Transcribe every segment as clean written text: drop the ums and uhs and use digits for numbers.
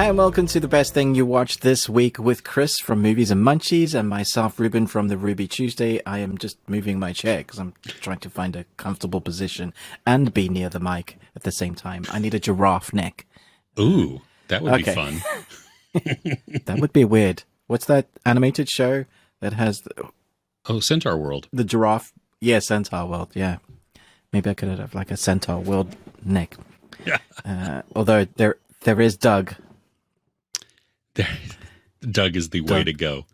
Hi and welcome to the best thing you watched this week with Chris from Movies and Munchies and myself, Ruben from the Ruby Tuesday. I am just moving my chair because I'm trying to find a comfortable position and be near the mic at the same time. I need a giraffe neck. Ooh, that would be fun. That would be weird. What's that animated show that has Centaur World. The giraffe? Yeah, Centaur World. Yeah, maybe I could have like a Centaur World neck. Yeah. Although there is Doug. Doug is the way to go.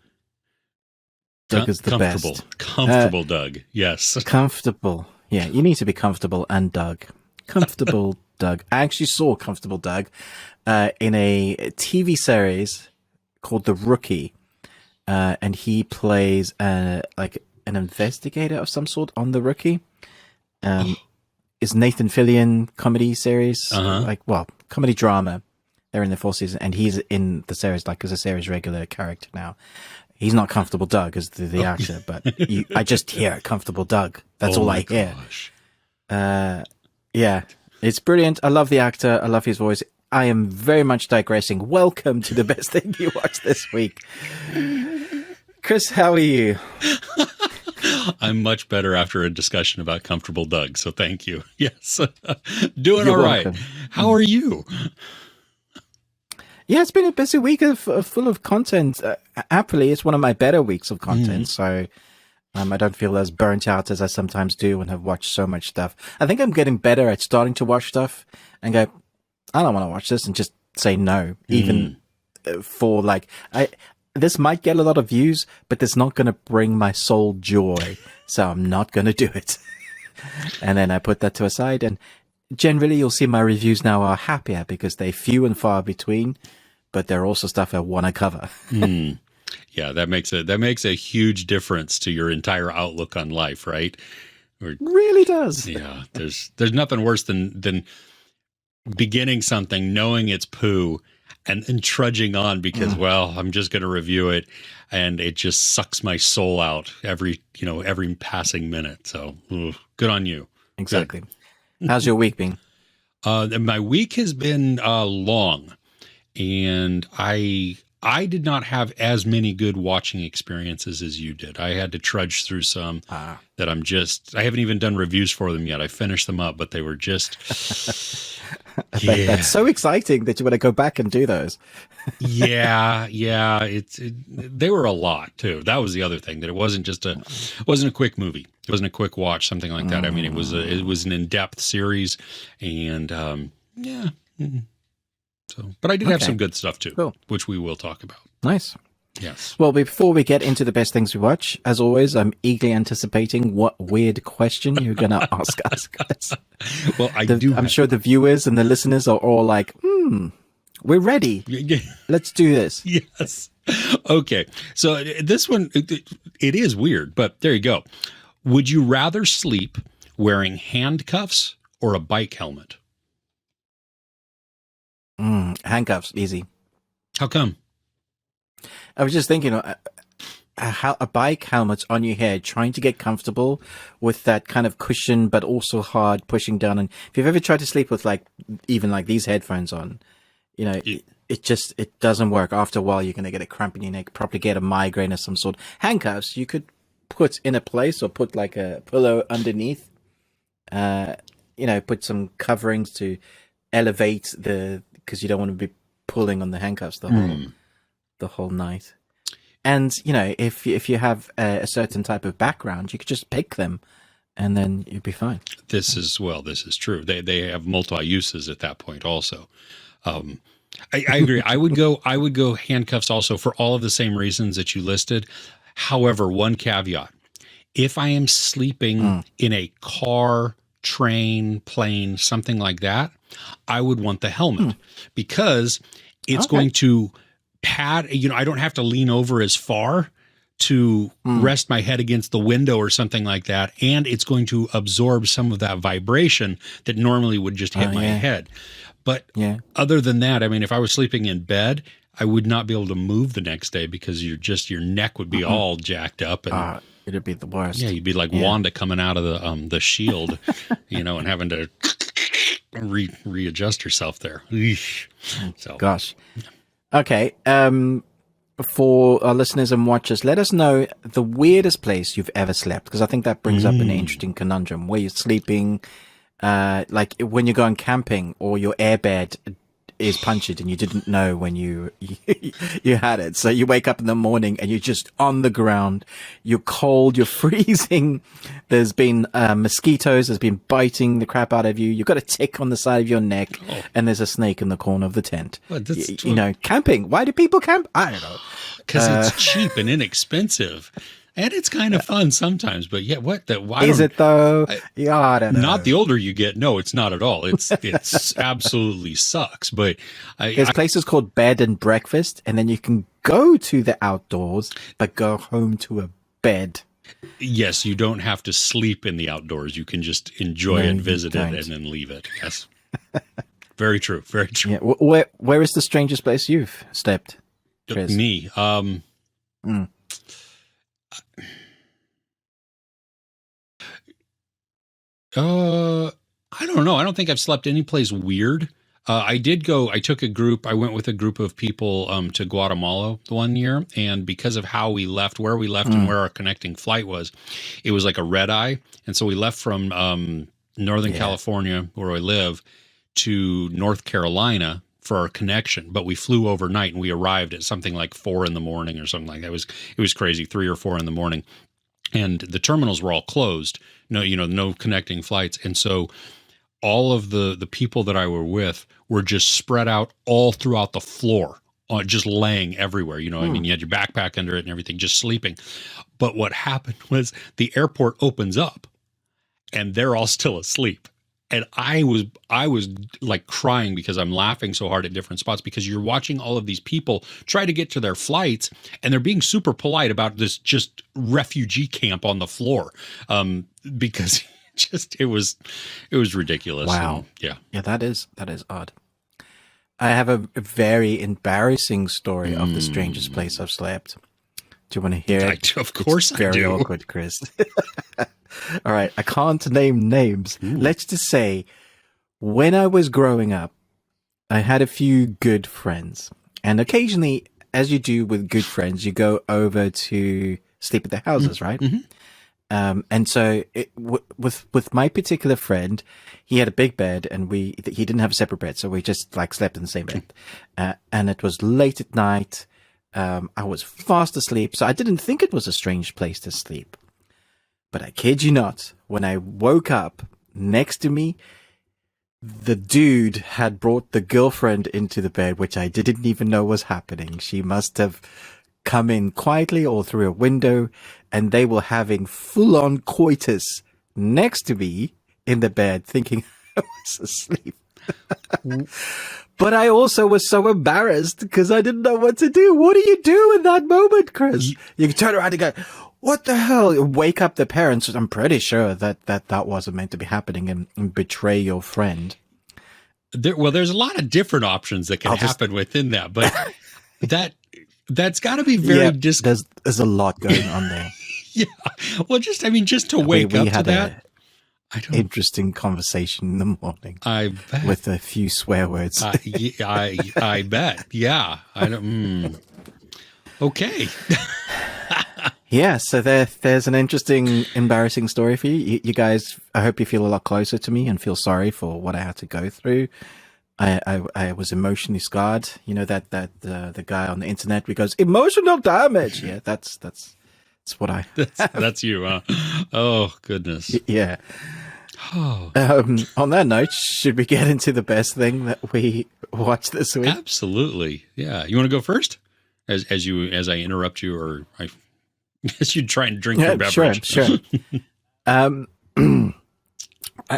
Doug is the best. Comfortable Doug. Yes. Comfortable. Yeah, you need to be comfortable and Doug. Comfortable Doug. I actually saw Comfortable Doug in a TV series called The Rookie. And he plays like an investigator of some sort on The Rookie. It's Nathan Fillion comedy series. Comedy drama. They're in the fourth season, and he's in the series like as a series regular character now. He's not Comfortable Doug as the actor, but I just hear Comfortable Doug. That's all I hear. Yeah, it's brilliant. I love the actor. I love his voice. I am very much digressing. Welcome to the best thing you watched this week. Chris, how are you? I'm much better after a discussion about Comfortable Doug, so thank you. Yes. Doing You're all right. welcome. How are you? Yeah, it's been a busy week full of content. Happily, it's one of my better weeks of content, so I don't feel as burnt out as I sometimes do when I've watched so much stuff. I think I'm getting better at starting to watch stuff and go, I don't want to watch this, and just say no, even for like, this might get a lot of views, but it's not going to bring my soul joy, so I'm not going to do it. And then I put that to a side, and generally, you'll see my reviews now are happier because they're few and far between, but they're also stuff I want to cover. Yeah, that makes a huge difference to your entire outlook on life, right? Really does. Yeah, there's nothing worse than beginning something, knowing it's poo, and then trudging on because, well, I'm just going to review it, and it just sucks my soul out every passing minute. So, good on you. Exactly. Good. How's your week been? My week has been long, and I did not have as many good watching experiences as you did. I had to trudge through some that I haven't even done reviews for them yet. I finished them up, but they were just That's so exciting that you want to go back and do those. yeah. They were a lot too. That was the other thing, that it wasn't a quick movie. It wasn't a quick watch, something like that. I mean, it was an in-depth series, and So, but I did have some good stuff too, which we will talk about. Nice. Yes. Well, before we get into the best things we watch, as always, I'm eagerly anticipating what weird question you're going to ask us, guys. Well, I'm sure the viewers and the listeners are all like, we're ready. Let's do this. Yes. Okay. So this one, it is weird, but there you go. Would you rather sleep wearing handcuffs or a bike helmet? Handcuffs, easy. How come? I was just thinking, a bike helmet on your head, trying to get comfortable with that kind of cushion, but also hard pushing down. And if you've ever tried to sleep with even these headphones on, it doesn't work. After a while, you're going to get a cramp in your neck, probably get a migraine of some sort. Handcuffs, you could put in a place or put like a pillow underneath, put some coverings to elevate because you don't want to be pulling on the handcuffs the whole night. And if you have a certain type of background, you could just pick them and then you'd be fine. This is true. They have multi uses at that point also. I agree. I would go handcuffs also for all of the same reasons that you listed. However, one caveat: if I am sleeping in a car, train, plane, something like that, I would want the helmet because it's going to pad. I don't have to lean over as far to rest my head against the window or something like that, and it's going to absorb some of that vibration that normally would just hit my head. But other than that, I mean, if I was sleeping in bed, I would not be able to move the next day because your neck would be all jacked up, and it'd be the worst. Yeah, you'd be like Wanda coming out of the shield, and having to readjust herself there. So, gosh. Okay. For our listeners and watchers, let us know the weirdest place you've ever slept, because I think that brings up an interesting conundrum where you're sleeping, like when you're going camping or your airbed is punctured and you didn't know when you had it. So you wake up in the morning and you're just on the ground. You're cold. You're freezing. There's been mosquitoes. There's been biting the crap out of you. You've got a tick on the side of your neck, and there's a snake in the corner of the tent. Well, You know, camping. Why do people camp? I don't know. Because it's cheap and inexpensive. And it's kind of fun sometimes, but yeah, why Is it though? Yeah, I don't know. Not the older you get. No, it's not at all. It's absolutely sucks. But There's places called bed and breakfast, and then you can go to the outdoors, but go home to a bed. Yes, you don't have to sleep in the outdoors. You can just enjoy it, visit it, and then leave it. Yes. Very true. Very true. Yeah. Where is the strangest place you've slept, Chris? Me. I don't know. I don't think I've slept any place weird. I took a group, I went with a group of people to Guatemala one year. And because of how we left, where we left and where our connecting flight was, it was like a red eye. And so we left from Northern California, where I live, to North Carolina for our connection. But we flew overnight and we arrived at something like 4 a.m. or something like that. It was crazy, 3 or 4 a.m. And the terminals were all closed. No connecting flights. And so all of the people that I were with were just spread out all throughout the floor, just laying everywhere. I mean, you had your backpack under it and everything, just sleeping. But what happened was the airport opens up and they're all still asleep. And I was like crying because I'm laughing so hard at different spots, because you're watching all of these people try to get to their flights and they're being super polite about this just refugee camp on the floor. Because it was ridiculous. Wow. And, yeah. Yeah, that is odd. I have a very embarrassing story of the strangest place I've slept. Do you want to hear it? Of course I do. Very awkward, Chris. All right, I can't name names. Ooh. Let's just say, when I was growing up, I had a few good friends. And occasionally, as you do with good friends, you go over to sleep at their houses, right? Mm-hmm. And so with my particular friend, he had a big bed and he didn't have a separate bed. So we just like slept in the same bed. And it was late at night. I was fast asleep. So I didn't think it was a strange place to sleep. But I kid you not, when I woke up, next to me, the dude had brought the girlfriend into the bed, which I didn't even know was happening. She must have come in quietly or through a window, and they were having full-on coitus next to me in the bed, thinking I was asleep. But I also was so embarrassed because I didn't know what to do. What do you do in that moment, Chris? You can turn around and go, what the hell? Wake up the parents. I'm pretty sure that wasn't meant to be happening, and betray your friend. There's a lot of different options that can happen within that, but that's got to be very there's a lot going on there. Yeah. Well, just to wake up to that. Interesting conversation in the morning. I bet. With a few swear words. I bet. Yeah. I don't. Okay. Yeah, so there's an interesting, embarrassing story for you. You guys, I hope you feel a lot closer to me and feel sorry for what I had to go through. I was emotionally scarred. You know that the guy on the internet who goes, emotional damage. Yeah, that's what I. That's you. Huh? Oh goodness. Yeah. Oh. On that note, should we get into the best thing that we watched this week? Absolutely. Yeah. You want to go first, as I interrupt you, or I guess you try and drink your beverage. Sure.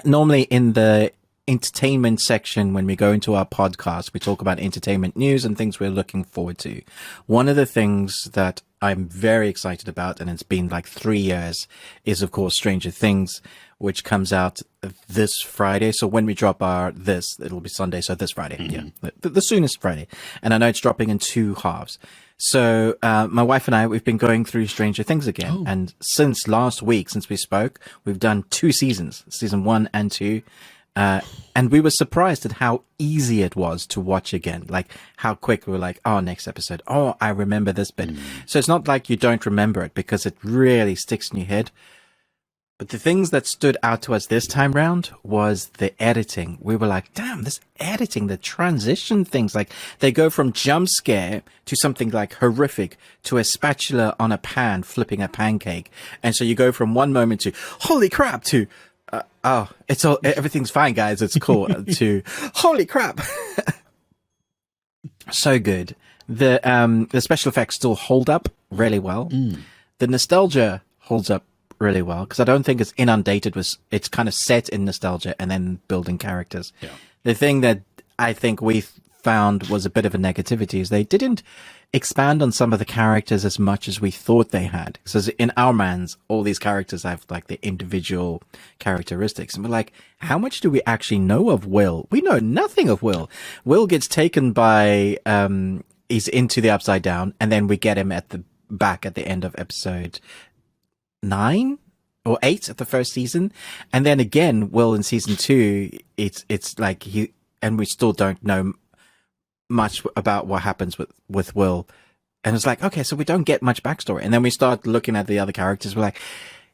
Normally in the entertainment section, when we go into our podcast, we talk about entertainment news and things we're looking forward to. One of the things that I'm very excited about, and it's been like 3 years, is of course Stranger Things, which comes out this Friday. So when we drop it'll be Sunday. So this Friday, yeah, the soonest Friday. And I know it's dropping in 2 halves. So my wife and I, we've been going through Stranger Things again. And since last week, since we spoke, we've done 2 seasons, season 1 and 2. And we were surprised at how easy it was to watch again. Like how quick we were like, oh, next episode. Oh, I remember this bit. So it's not like you don't remember it because it really sticks in your head. But the things that stood out to us this time round was the editing. We were like, damn, this editing, the transition things, like they go from jump scare to something like horrific to a spatula on a pan flipping a pancake. And so you go from one moment to holy crap to, oh, everything's fine, guys. It's cool to holy crap. So good. The special effects still hold up really well. The nostalgia holds up really well because I don't think it's inundated with, it's kind of set in nostalgia and then building characters. Yeah. The thing that I think we found was a bit of a negativity is they didn't expand on some of the characters as much as we thought they had. Because in our minds, all these characters have like the individual characteristics. And we're like, how much do we actually know of Will? We know nothing of Will. Will gets taken by, he's into the Upside Down, and then we get him back at the end of episode 9 or 8 of the first season, and then again Will in season 2, it's like and we still don't know much about what happens with Will, and it's like, okay, so we don't get much backstory, and then we start looking at the other characters, we're like,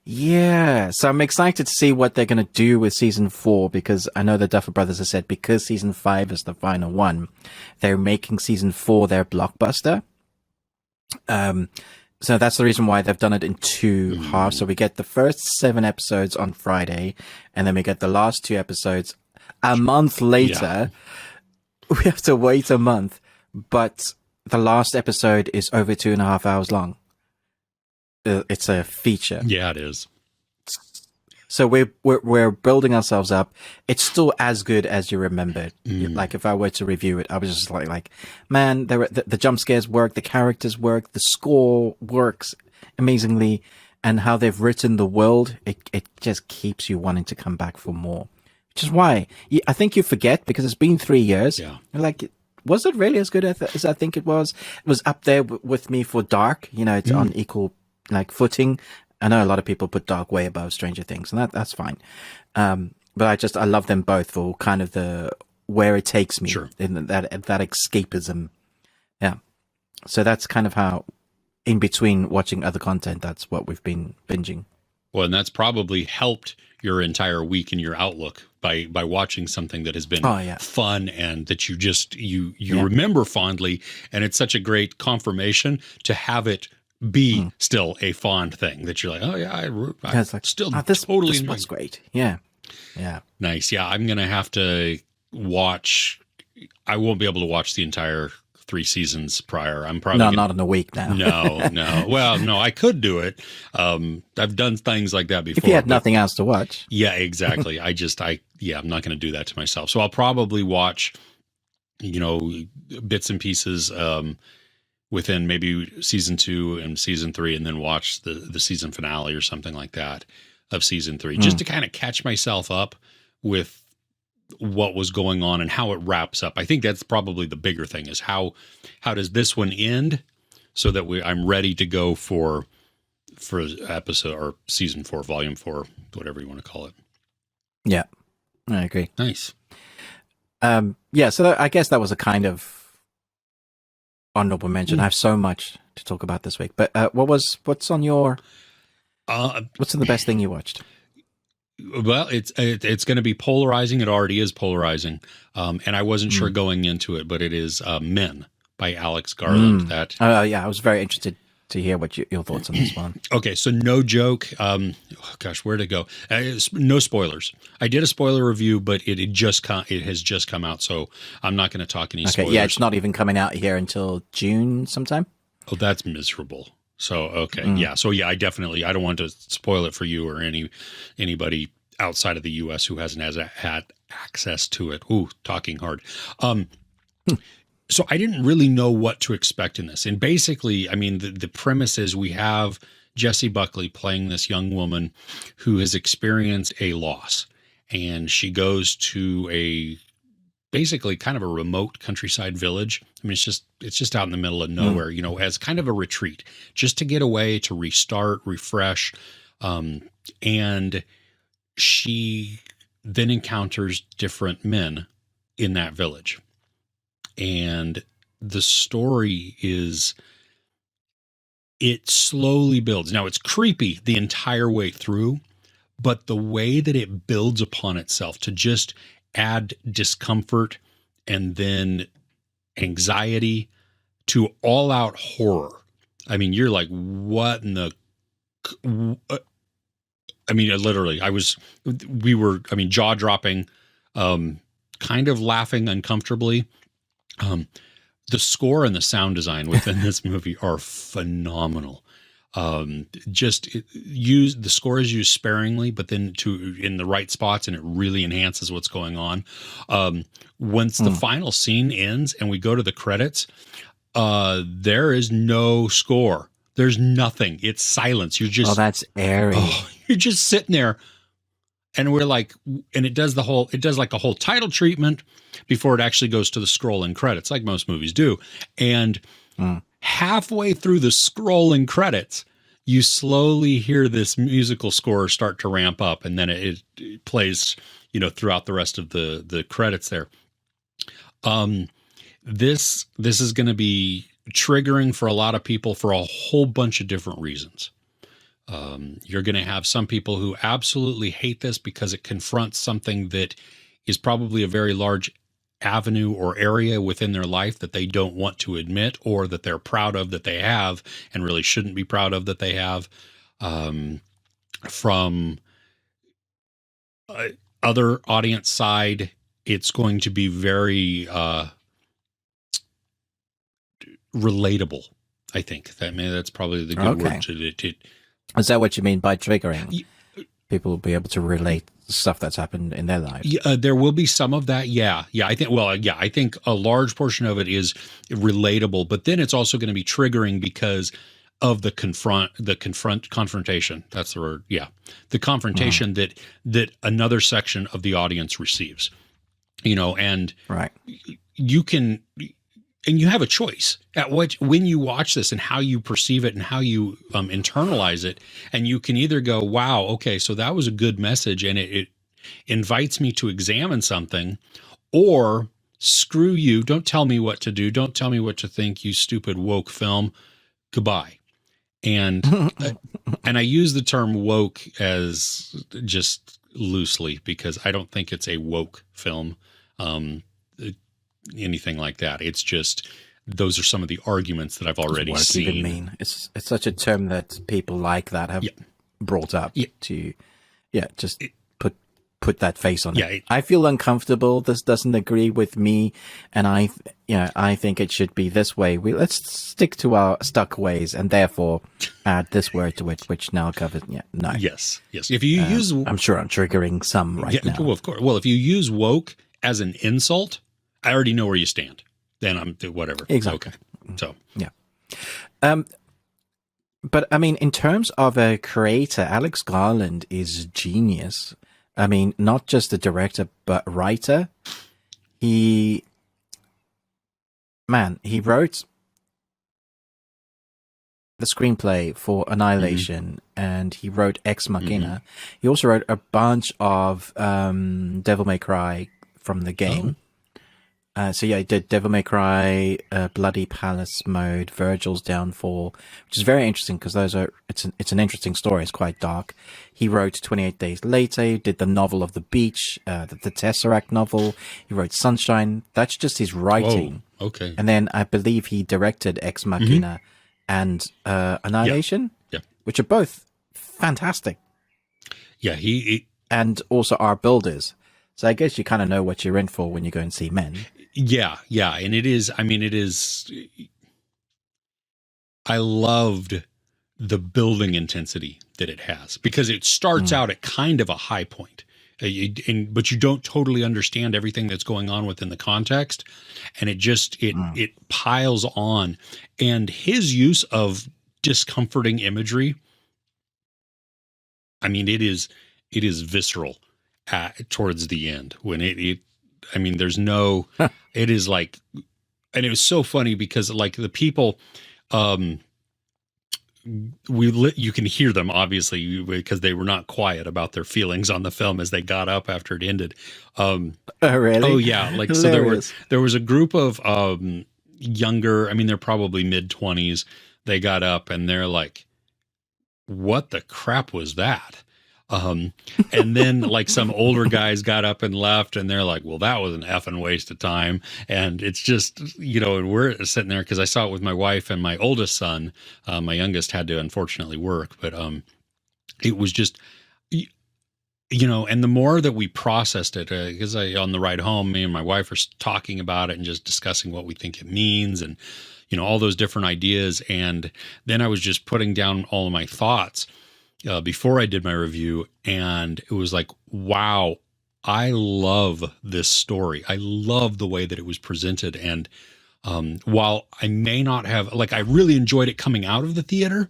yeah. So I'm excited to see what they're going to do with season 4, because I know the Duffer Brothers have said because season 5 is the final one, they're making season 4 their blockbuster. So that's the reason why they've done it in 2 halves. So we get the first 7 episodes on Friday, and then we get the last 2 episodes a month later. Yeah. We have to wait a month, but the last episode is over 2.5 hours long. It's a feature. Yeah, it is. So we're building ourselves up. It's still as good as you remember. Like if I were to review it, I was just like, man, the jump scares work, the characters work, the score works amazingly, and how they've written the world, it just keeps you wanting to come back for more. Which is why I think you forget, because it's been 3 years. Yeah. You're like, was it really as good as I think it was? It was up there with me for Dark. You know, it's on equal like footing. I know a lot of people put Dark way above Stranger Things, and that's fine. But I love them both for kind of where it takes me. Sure. In that escapism. Yeah. So that's kind of how, in between watching other content, that's what we've been binging. Well, and that's probably helped your entire week and your outlook by watching something that has been fun and that you just, you remember fondly. And it's such a great confirmation to have it be still a fond thing that you're like, oh yeah, I like, still this totally was great. Yeah. Yeah. Nice. Yeah. I'm going to have to I won't be able to watch the entire 3 seasons prior. I'm probably not in a week now. No. Well, no, I could do it. I've done things like that before. If you had nothing else to watch. Yeah, exactly. I'm not going to do that to myself. So I'll probably watch, bits and pieces, within maybe season 2 and season 3, and then watch the season finale or something like that of season 3, just to kind of catch myself up with what was going on and how it wraps up. I think that's probably the bigger thing, is how does this one end, so that I'm ready to go for episode or season 4, volume 4, whatever you want to call it. Yeah, I agree. Nice. So I guess that was a kind of honorable mention. I have so much to talk about this week, but what's on your what's the best thing you watched? Well, it's going to be polarizing. It already is polarizing, and I wasn't sure going into it, but it is Men by Alex Garland. I was very interested to hear what your thoughts on this one. Okay, so no joke. Where to go? No spoilers. I did a spoiler review, but it has just come out, so I'm not going to talk any spoilers. Yeah, it's not even coming out here until June sometime. Oh, that's miserable. So okay, I don't want to spoil it for you or anybody outside of the U.S. who hasn't had access to it. Ooh, talking hard. So I didn't really know what to expect in this. And basically, I mean, the premise is we have Jessie Buckley playing this young woman who has experienced a loss. And she goes to basically kind of a remote countryside village. I mean, it's just out in the middle of nowhere, as kind of a retreat, just to get away, to restart, refresh. And she then encounters different men in that village. And the story is, it slowly builds. Now, it's creepy the entire way through, but the way that it builds upon itself to just add discomfort and then anxiety to all out horror. I mean, you're like, what in the, I mean, literally, jaw dropping, kind of laughing uncomfortably. The score and the sound design within this movie are phenomenal. The score is used sparingly, but then in the right spots, and it really enhances what's going on. Once the final scene ends and we go to the credits, there is no score. There's nothing. It's silence. You're just, that's airy. You're just sitting there, and we're like, and it does like a whole title treatment before it actually goes to the scrolling credits, like most movies do. And halfway through the scrolling credits, you slowly hear this musical score start to ramp up, and then it plays, throughout the rest of the credits there. This is going to be triggering for a lot of people for a whole bunch of different reasons. You're going to have some people who absolutely hate this because it confronts something that is probably a very large avenue or area within their life that they don't want to admit, or that they're proud of that they have and really shouldn't be proud of that they have. From other audience side, it's going to be very relatable. I think that's probably the good word to it. Is that what you mean by triggering? People will be able to relate stuff that's happened in their lives. There will be some of that. Yeah. I think a large portion of it is relatable, but then it's also going to be triggering because of the confrontation. That's the word. Yeah. The confrontation that another section of the audience receives, and right. You can, and you have a choice when you watch this and how you perceive it and how you internalize it. And you can either go, wow, okay, so that was a good message and it invites me to examine something, or screw you, don't tell me what to do, don't tell me what to think, you stupid woke film, goodbye. And and I use the term woke as just loosely because I don't think it's a woke film. Anything like that. It's just, those are some of the arguments that I've already seen. Even mean. It's such a term that people like that have brought up to, just put that face on it. I feel uncomfortable. This doesn't agree with me, and I think it should be this way. Let's stick to our stuck ways, and therefore add this word to it, which now covers. No. Yes. If you use, I'm sure I'm triggering some right now. Well, of course. Well, if you use woke as an insult, I already know where you stand. Then I'm whatever. Exactly. Okay. So but I mean, in terms of a creator, Alex Garland is genius. I mean, not just a director, but writer. He wrote the screenplay for Annihilation, and he wrote Ex Machina. He also wrote a bunch of Devil May Cry from the game. He did Devil May Cry, Bloody Palace Mode, Virgil's Downfall, which is very interesting because it's an interesting story. It's quite dark. He wrote 28 Days Later. He did the novel of the beach, the Tesseract novel. He wrote Sunshine. That's just his writing. Whoa. Okay. And then I believe he directed Ex Machina and Annihilation, which are both fantastic. Yeah, and also are builders. So I guess you kind of know what you're in for when you go and see Men. Yeah. And it is, I loved the building intensity that it has because it starts out at kind of a high point, but you don't totally understand everything that's going on within the context. And it piles on, and his use of discomforting imagery. I mean, it is visceral towards the end when there's no, it is like, and it was so funny because like the people, you can hear them obviously because they were not quiet about their feelings on the film as they got up after it ended. Oh, really? Oh yeah, like so there was a group of younger, I mean they're probably mid-20s. They got up and they're like, what the crap was that? And then like some older guys got up and left and they're like, well, that was an effing waste of time. And it's just, and we're sitting there because I saw it with my wife and my oldest son. My youngest had to unfortunately work, but it was just, and the more that we processed it, because on the ride home, me and my wife are talking about it and just discussing what we think it means and, all those different ideas. And then I was just putting down all of my thoughts before I did my review, and it was like, wow, I love this story. I love the way that it was presented. And while I may not have, like, I really enjoyed it coming out of the theater,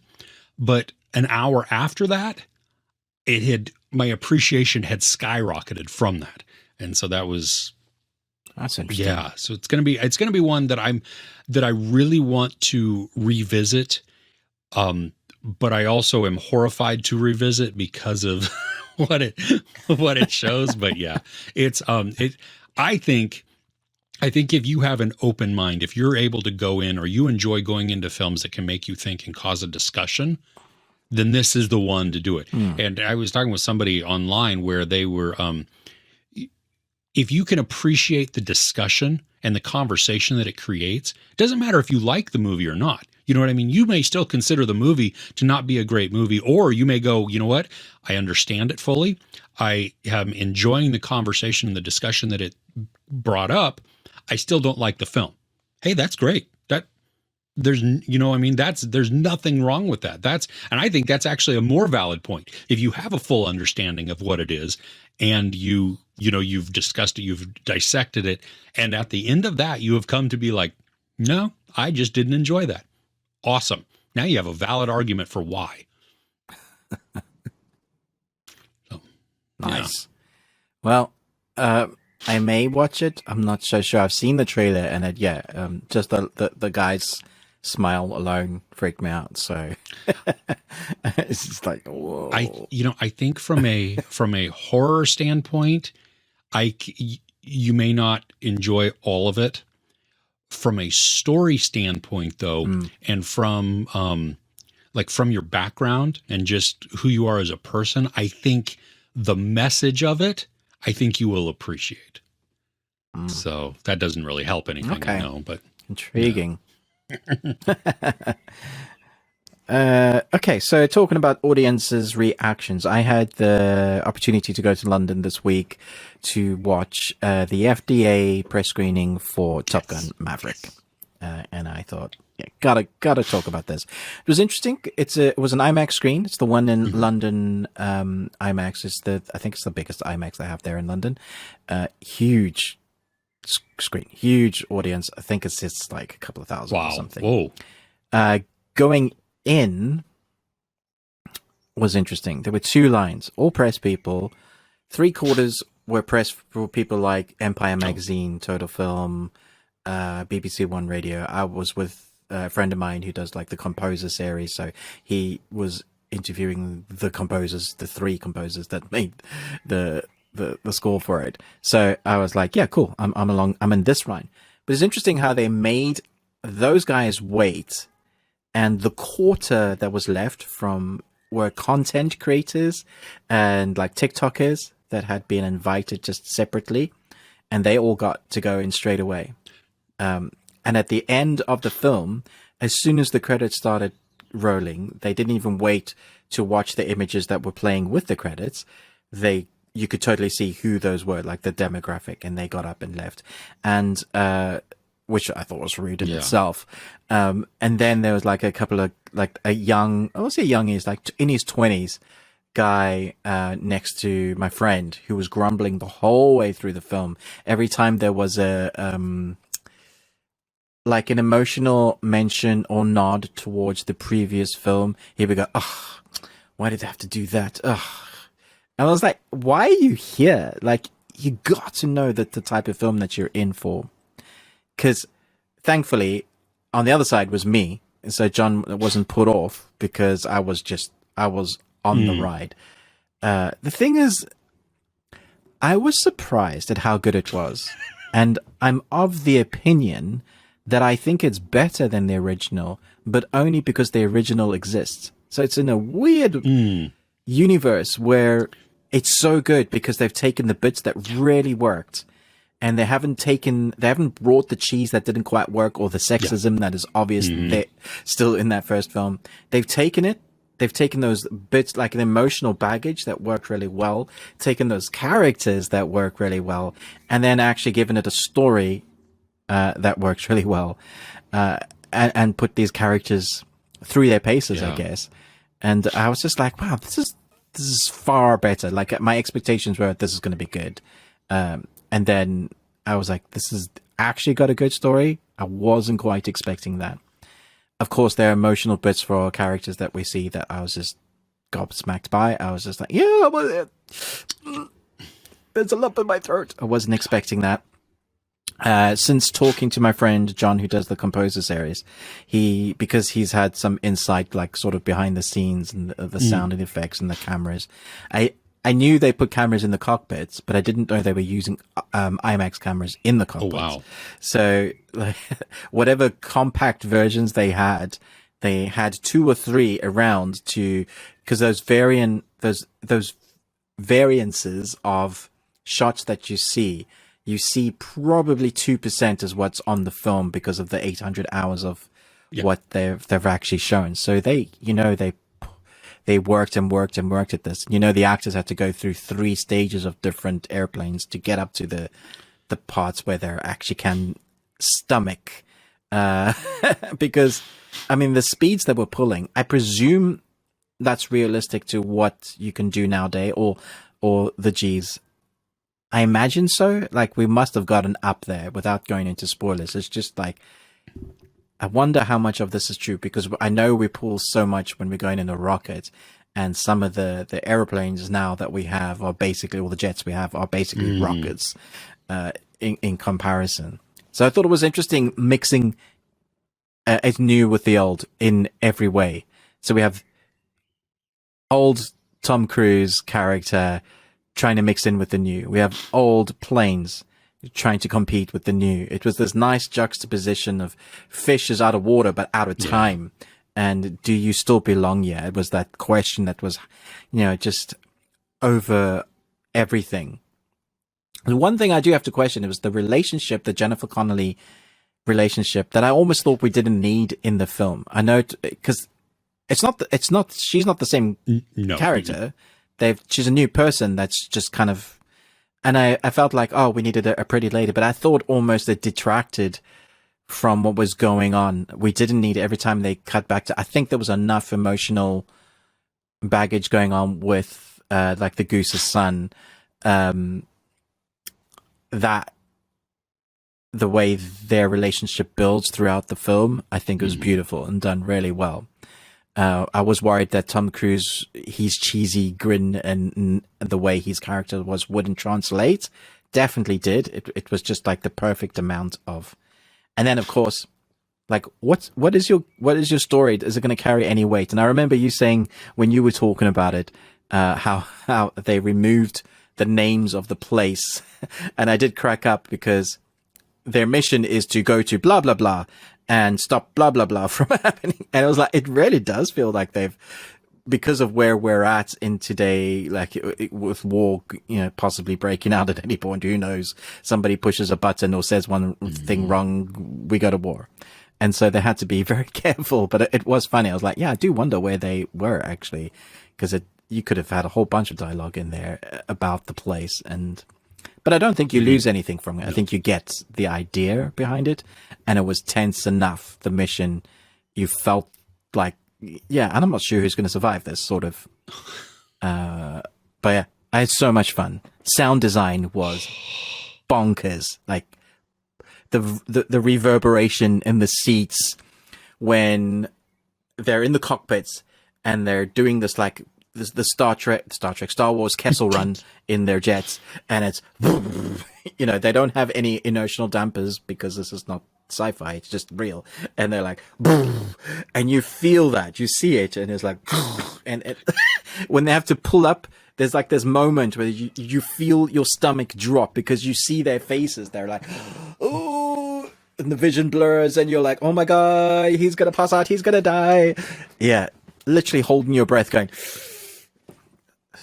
but an hour after that, my appreciation had skyrocketed from that. And so that's interesting. Yeah. So it's going to be one that I really want to revisit. But I also am horrified to revisit because of what it shows. But yeah, it's I think if you have an open mind, if you're able to go in or you enjoy going into films that can make you think and cause a discussion, then this is the one to do it. And I was talking with somebody online where they were, if you can appreciate the discussion and the conversation that it creates, it doesn't matter if you like the movie or not. You know what I mean? You may still consider the movie to not be a great movie, or you may go, you know what? I understand it fully. I am enjoying the conversation and the discussion that it brought up. I still don't like the film. Hey, that's great. There's nothing wrong with that. And I think that's actually a more valid point. If you have a full understanding of what it is and you've discussed it, you've dissected it, and at the end of that, you have come to be like, no, I just didn't enjoy that. Awesome. Now you have a valid argument for why. So, nice. Yeah. Well, I may watch it. I'm not so sure. I've seen the trailer and just the guy's smile alone freaked me out. So it's just like, whoa. I think from a horror standpoint, you may not enjoy all of it. From a story standpoint, though, and from from your background and just who you are as a person, I think the message of it, I think you will appreciate. So that doesn't really help anything, okay. But intriguing. Yeah. Okay, so talking about audiences' reactions, I had the opportunity to go to London this week to watch the FDA press screening for Top Gun Maverick, and I thought, yeah, gotta talk about this. It was interesting. It was an IMAX screen. It's the one in London. IMAX I think it's the biggest IMAX they have there in London. Huge screen, huge audience. I think it's like a couple of thousand or something. Whoa. Going in was interesting. There were two lines, all press people. 3/4 were press for people like Empire Magazine, Total Film, BBC One Radio. I was with a friend of mine who does like the composer series, so he was interviewing the composers, the 3 composers that made the score for it. So I was like, yeah, cool. I'm in this line. But it's interesting how they made those guys wait, and the quarter that was left were content creators and like TikTokers that had been invited just separately, and they all got to go in straight away. And at the end of the film, as soon as the credits started rolling, they didn't even wait to watch the images that were playing with the credits. You could totally see who those were, like the demographic, and they got up and left. And which I thought was rude in itself. And then there was like a couple of, like a young, I won't say young, he's like in his 20s guy next to my friend who was grumbling the whole way through the film. Every time there was like an emotional mention or nod towards the previous film, he would go, "Oh, why did they have to do that? Oh." And I was like, why are you here? Like, you got to know that the type of film that you're in for. Because thankfully, on the other side was me, so John wasn't put off because I was on the ride. The thing is, I was surprised at how good it was, and I'm of the opinion that I think it's better than the original, but only because the original exists. So it's in a weird universe where it's so good because they've taken the bits that really worked, and they haven't brought the cheese that didn't quite work or the sexism that is obvious still in that first film. They've taken those bits, like an emotional baggage that worked really well, taken those characters that work really well, and then actually given it a story that works really well, and put these characters through their paces, I guess. And I was just like, wow, this is far better. Like, my expectations were this is going to be good. And then I was like, this has actually got a good story. I wasn't quite expecting that. Of course, there are emotional bits for our characters that we see that I was just gobsmacked by. I was just like, yeah, there's a lump in my throat. I wasn't expecting that. Since talking to my friend John, who does the Composer series, because he's had some insight, like sort of behind the scenes and the sound and effects and the cameras. I knew they put cameras in the cockpits, but I didn't know they were using IMAX cameras in the cockpits. Oh, wow. So like, whatever compact versions they had 2 or 3 around because those variances of shots that you see probably 2% is what's on the film because of the 800 hours of what they've actually shown. So they worked and worked and worked at this. The actors had to go through 3 stages of different airplanes to get up to the parts where they actually can stomach. Because, I mean, the speeds that we're pulling, I presume that's realistic to what you can do nowadays, or the G's. I imagine so. Like, we must have gotten up there without going into spoilers. It's just like, I wonder how much of this is true, because I know we pull so much when we're going in a rocket, and some of the airplanes now that we have are basically, all the jets we have are basically rockets, in comparison. So I thought it was interesting mixing it's new with the old in every way. So we have old Tom Cruise character trying to mix in with the new. We have old planes trying to compete with the new. It was this nice juxtaposition of fish is out of water but out of time. And do you still belong here? It was that question that was, just over everything. The one thing I do have to question, it was the relationship, the Jennifer Connelly relationship, that I almost thought we didn't need in the film. I know, because she's not the same character. She's a new person that's just kind of, and I felt like, oh, we needed a pretty lady, but I thought almost it detracted from what was going on. We didn't need every time they cut back to, I think there was enough emotional baggage going on with, like the Goose's son, that the way their relationship builds throughout the film, I think it was beautiful and done really well. I was worried that Tom Cruise, his cheesy grin and the way his character wouldn't translate. Definitely did. It was just like the perfect amount of, and then of course, like what is your story? Is it going to carry any weight? And I remember you saying when you were talking about it, how they removed the names of the place, and I did crack up because their mission is to go to blah blah blah and stop blah blah blah from happening. And I was like, it really does feel like they've, because of where we're at in today, like with war, possibly breaking out at any point, who knows? Somebody pushes a button or says one thing wrong, we go to war. And so they had to be very careful, but it was funny. I was like, yeah, I do wonder where they were actually, because you could have had a whole bunch of dialogue in there about the place. But I don't think you lose anything from it. I think you get the idea behind it, and it was tense enough. The mission, you felt like, yeah, and I'm not sure who's going to survive this sort of. But yeah, I had so much fun. Sound design was bonkers. Like the reverberation in the seats when they're in the cockpits and they're doing this like the Star Wars Kessel Run in their jets, and it's they don't have any inertial dampers because this is not sci-fi, it's just real. And they're like, and you feel that, you see it, and it's like, and when they have to pull up, there's like this moment where you feel your stomach drop because you see their faces. They're like, oh, and the vision blurs, and you're like, oh my God, he's gonna pass out, he's gonna die. Yeah, literally holding your breath, going.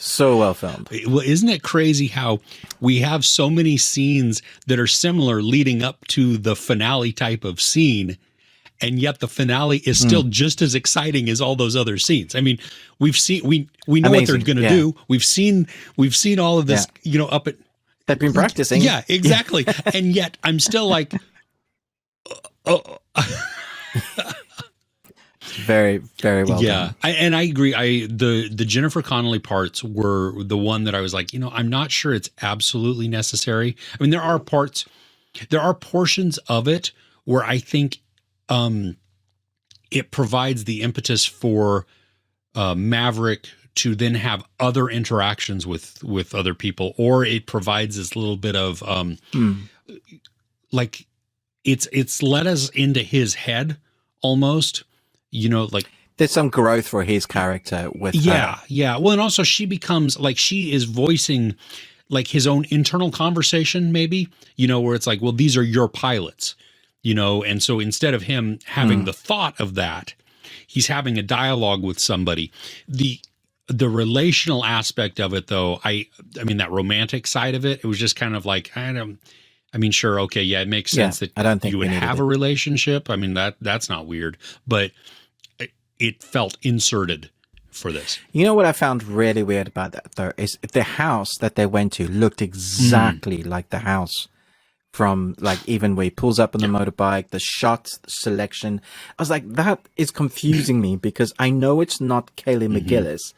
So well filmed. Well, isn't it crazy how we have so many scenes that are similar leading up to the finale type of scene, and yet the finale is still just as exciting as all those other scenes. I mean, we know what they're going to do. We've seen all of this, up at. They've been practicing. Yeah, exactly. And yet I'm still like, Very, very well done. And I agree. The Jennifer Connelly parts were the one that I was like, I'm not sure it's absolutely necessary. I mean, there are portions of it where I think it provides the impetus for Maverick to then have other interactions with other people, or it provides this little bit of like it's let us into his head almost. Like there's some growth for his character with her. Yeah. Well, and also she becomes like, she is voicing like his own internal conversation, maybe, where it's like, well, these are your pilots, and so instead of him having the thought of that, he's having a dialogue with somebody. The relational aspect of it, though, I mean, that romantic side of it, it was just kind of like, sure. Okay. Yeah. It makes sense that I don't think you would have a relationship. I mean, that's not weird, but it felt inserted for this. You know what I found really weird about that, though, is the house that they went to looked exactly like the house from, like, even where he pulls up on the motorbike, the shot selection. I was like, that is confusing me because I know it's not Kaylee McGillis.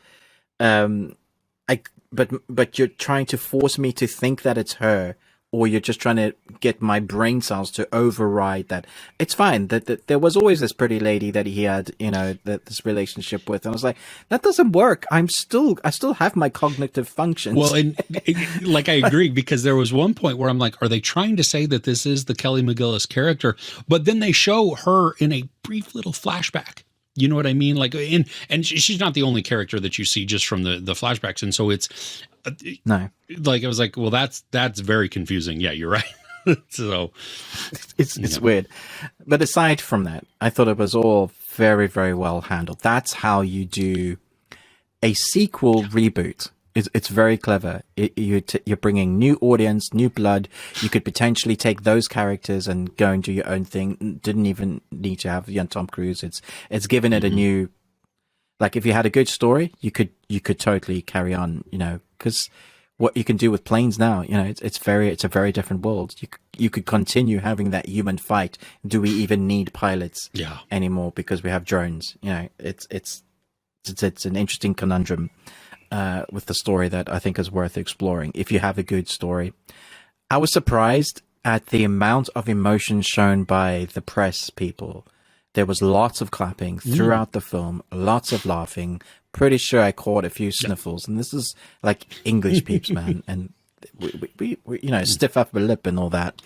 But you're trying to force me to think that it's her, or you're just trying to get my brain cells to override that. It's fine. That there was always this pretty lady that he had, this relationship with. And I was like, that doesn't work. I still have my cognitive functions. Well, and like, I agree, because there was one point where I'm like, are they trying to say that this is the Kelly McGillis character? But then they show her in a brief little flashback. You know what I mean? Like, and she's not the only character that you see just from the flashbacks. And so it's, no, like, I was like, well, that's very confusing. Yeah, you're right. So it's weird. But aside from that, I thought it was all very, very well handled. That's how you do a sequel reboot. It's very clever. You're bringing new audience, new blood. You could potentially take those characters and go and do your own thing. Didn't even need to have young Tom Cruise. It's given it a new, like, if you had a good story, you could totally carry on, because what you can do with planes now, it's a very different world. You could continue having that human fight. Do we even need pilots anymore because we have drones? It's an interesting conundrum with the story that I think is worth exploring if you have a good story. I was surprised at the amount of emotion shown by the press people. There was lots of clapping throughout the film, lots of laughing. Pretty sure I caught a few sniffles, and this is like English peeps, man. And we stiff upper lip and all that.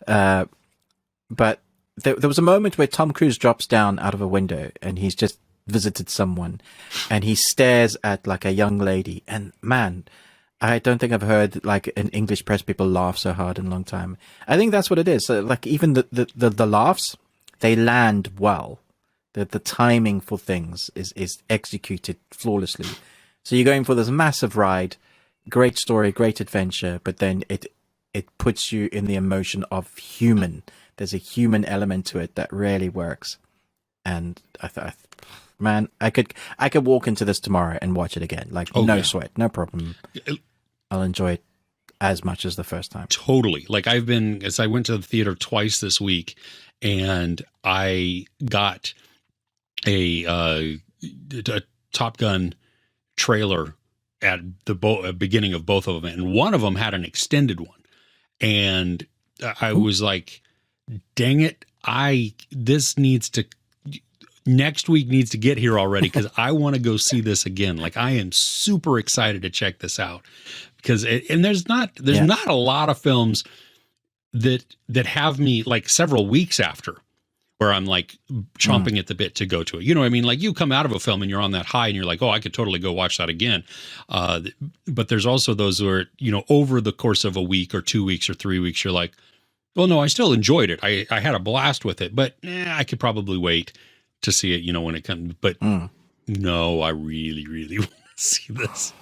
But there was a moment where Tom Cruise drops down out of a window, and he's just visited someone, and he stares at like a young lady. And man, I don't think I've heard like an English press people laugh so hard in a long time. I think that's what it is. So, like, even the laughs, they land well. The timing for things is executed flawlessly. So you're going for this massive ride, great story, great adventure, but then it puts you in the emotion of human. There's a human element to it that really works. And I thought, man, I could walk into this tomorrow and watch it again. Like, sweat, no problem. I'll enjoy it as much as the first time. Totally. Like, I went to the theater twice this week, and I got a Top Gun trailer at the beginning of both of them, and one of them had an extended one, and I was like, dang it, next week needs to get here already, because I want to go see this again. Like, I am super excited to check this out, because there's not a lot of films that have me like several weeks after, where I'm like chomping at the bit to go to it. You know what I mean? Like you come out of a film and you're on that high and you're like, oh, I could totally go watch that again. But there's also those where, over the course of a week or 2 weeks or 3 weeks, you're like, well, no, I still enjoyed it. I had a blast with it, but I could probably wait to see it, when it comes. But no, I really, really want to see this.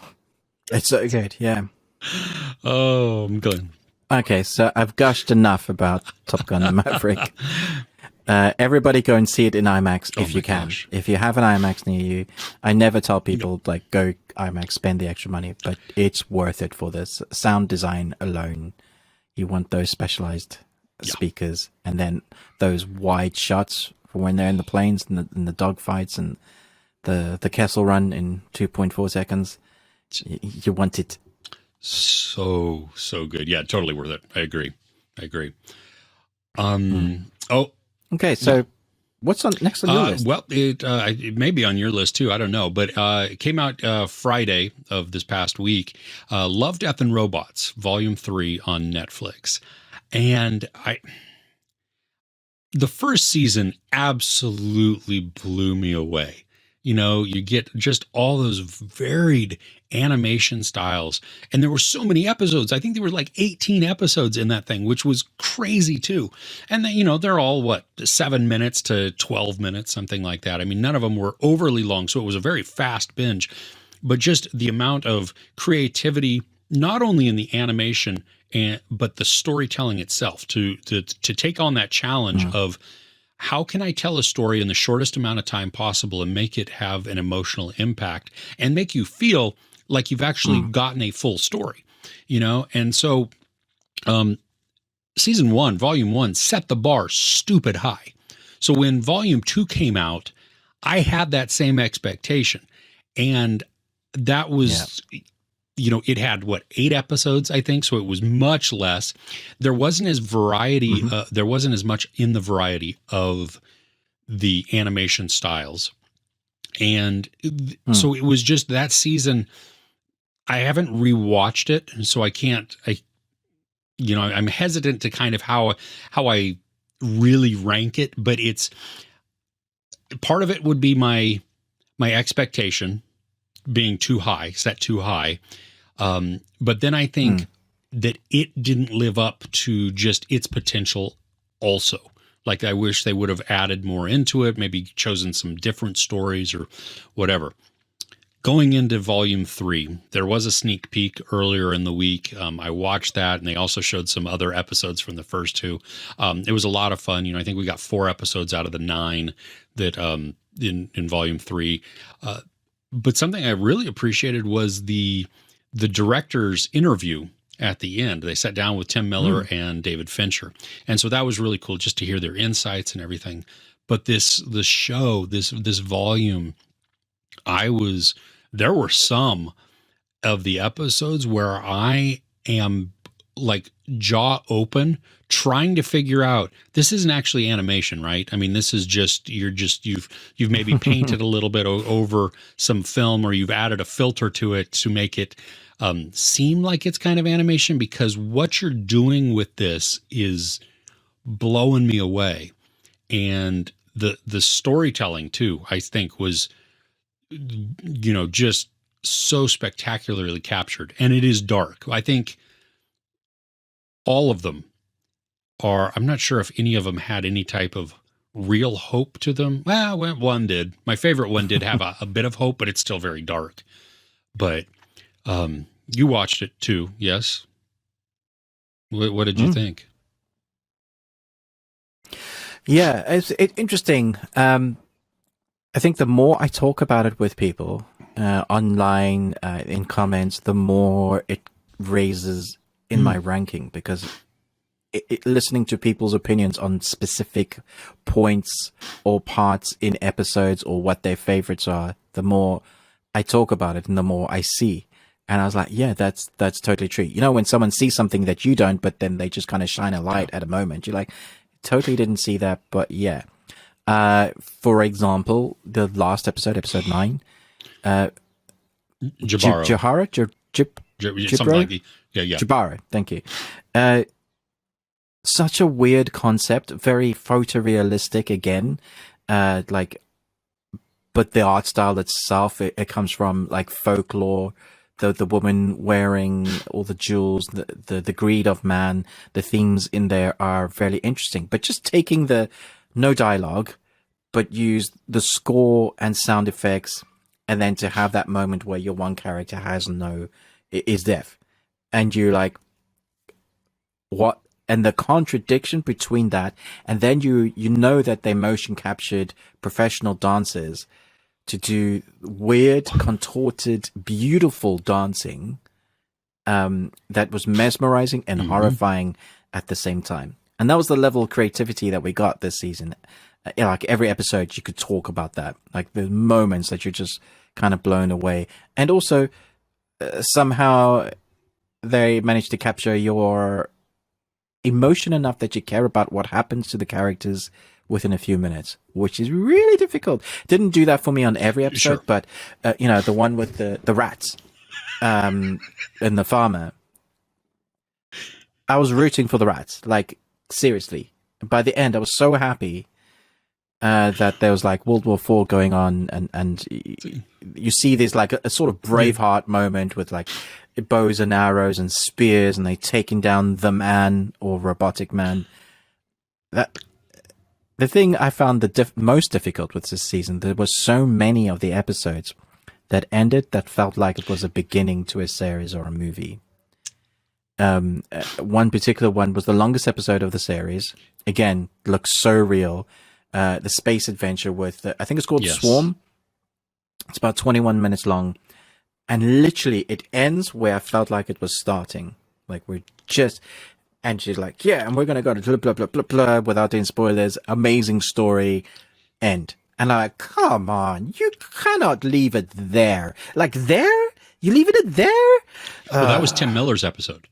It's so good. Yeah. Oh, I'm good. Okay. So I've gushed enough about Top Gun Maverick. Everybody go and see it in IMAX if you can. Gosh. If you have an IMAX near you, I never tell people like go IMAX, spend the extra money, but it's worth it for this sound design alone. You want those specialized speakers, and then those wide shots for when they're in the planes and the dogfights and the Kessel Run in 2.4 seconds. You want it. So good. Yeah, totally worth it. I agree. Okay, so what's next on your list? Well, it may be on your list too. I don't know, but it came out Friday of this past week. Love, Death, and Robots, Volume 3 on Netflix, and the first season absolutely blew me away. You get just all those varied animation styles. And there were so many episodes. I think there were like 18 episodes in that thing, which was crazy too. And then, they're all 7 minutes to 12 minutes, something like that. I mean, none of them were overly long. So it was a very fast binge, but just the amount of creativity, not only in the animation, but the storytelling itself to take on that challenge of, how can I tell a story in the shortest amount of time possible and make it have an emotional impact and make you feel like you've actually gotten a full story, And so, season 1, volume 1 set the bar stupid high. So when volume 2 came out, I had that same expectation, and that was, it had 8 episodes, I think. So it was much less. There wasn't as variety. There wasn't as much in the variety of the animation styles. And so it was just that season. I haven't rewatched it. And so I can't, I'm hesitant to kind of how I really rank it, but it's part of it would be my expectation being too high, set too high. But then I think that it didn't live up to just its potential also. Like I wish they would have added more into it, maybe chosen some different stories or whatever. Going into volume 3, there was a sneak peek earlier in the week. I watched that, and they also showed some other episodes from the first 2. It was a lot of fun. I think we got 4 episodes out of the 9 that in volume 3. But something I really appreciated was the director's interview at the end. They sat down with Tim Miller and David Fincher. And so that was really cool just to hear their insights and everything. But this volume, there were some of the episodes where I am like jaw open trying to figure out, this isn't actually animation, right? I mean, this is just, you've maybe painted a little bit over some film, or you've added a filter to it to make it seem like it's kind of animation, because what you're doing with this is blowing me away. And the storytelling too, I think was, just so spectacularly captured. And it is dark. I think all of them are, I'm not sure if any of them had any type of real hope to them. Well, one did. My favorite one did have a bit of hope, but it's still very dark. But you watched it too, yes? What did you think? Yeah, it's interesting. I think the more I talk about it with people online, in comments, the more it raises in my ranking, because listening to people's opinions on specific points or parts in episodes or what their favorites are, the more I talk about it and the more I see. And I was like, yeah, that's totally true. When someone sees something that you don't, but then they just kind of shine a light at a moment, you're like, totally didn't see that, but yeah. For example, the last episode 9, Jabara. Jabara? Something like that. Yeah. Jabara, thank you. such a weird concept, very photorealistic again. Like, but the art style itself, it comes from like folklore. The woman wearing all the jewels, the greed of man, the themes in there are very interesting. But just taking the no dialogue, but use the score and sound effects, and then to have that moment where your one character is deaf, and you're like, what? And the contradiction between that, and then you know that they motion captured professional dancers to do weird, contorted, beautiful dancing, that was mesmerizing and horrifying at the same time. And that was the level of creativity that we got this season. Like every episode, you could talk about that. Like the moments that you're just kind of blown away. And also, somehow they managed to capture your emotion enough that you care about what happens to the characters within a few minutes, which is really difficult. Didn't do that for me on every episode, sure. But the one with the rats and the farmer, I was rooting for the rats, like seriously. By the end, I was so happy that there was like World War IV going on, and you see this like a sort of Braveheart moment with like bows and arrows and spears, and they taking down the man or robotic man. That the thing I found the most difficult with this season, there was so many of the episodes that ended that felt like it was a beginning to a series or a movie. One particular one was the longest episode of the series. Again, looks so real. The space adventure with, I think it's called Swarm. It's about 21 minutes long. And literally, it ends where I felt like it was starting. Like and she's like, yeah, and we're going to go to blah, blah, blah, blah, blah, without doing spoilers. Amazing story, end. And I'm like, come on, you cannot leave it there. Like there? You leaving it there? Well, that was Tim Miller's episode.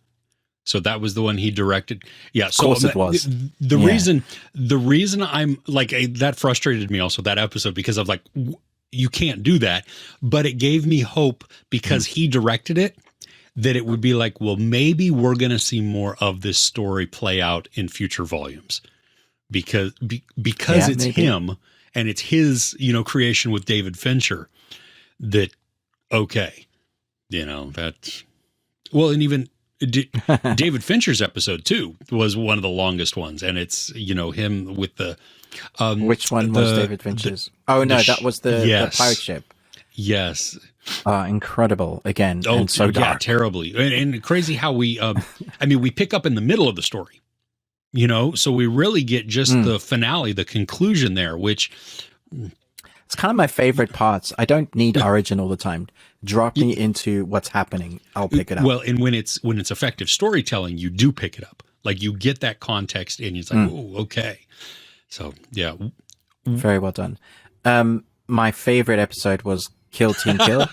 So that was the one he directed. Yeah, so of course it was. The reason I'm like, that frustrated me also, that episode, because of like, you can't do that. But it gave me hope because he directed it, that it would be like, well, maybe we're going to see more of this story play out in future volumes because it's maybe him and it's his, creation with David Fincher that, okay, that, well, and even David Fincher's episode too was one of the longest ones. And it's, him with the, which one was David Fincher's? That was the pirate ship. Yes. Incredible again. Oh, and so dark. Yeah, terribly. And crazy how we, we pick up in the middle of the story, so we really get just the finale, the conclusion there, which it's kind of my favorite parts. I don't need origin all the time. Drop me into what's happening. I'll pick it up. Well, and when it's effective storytelling, you do pick it up. Like you get that context and it's like, oh, okay. So yeah. Very well done. My favorite episode was Kill Team Kill,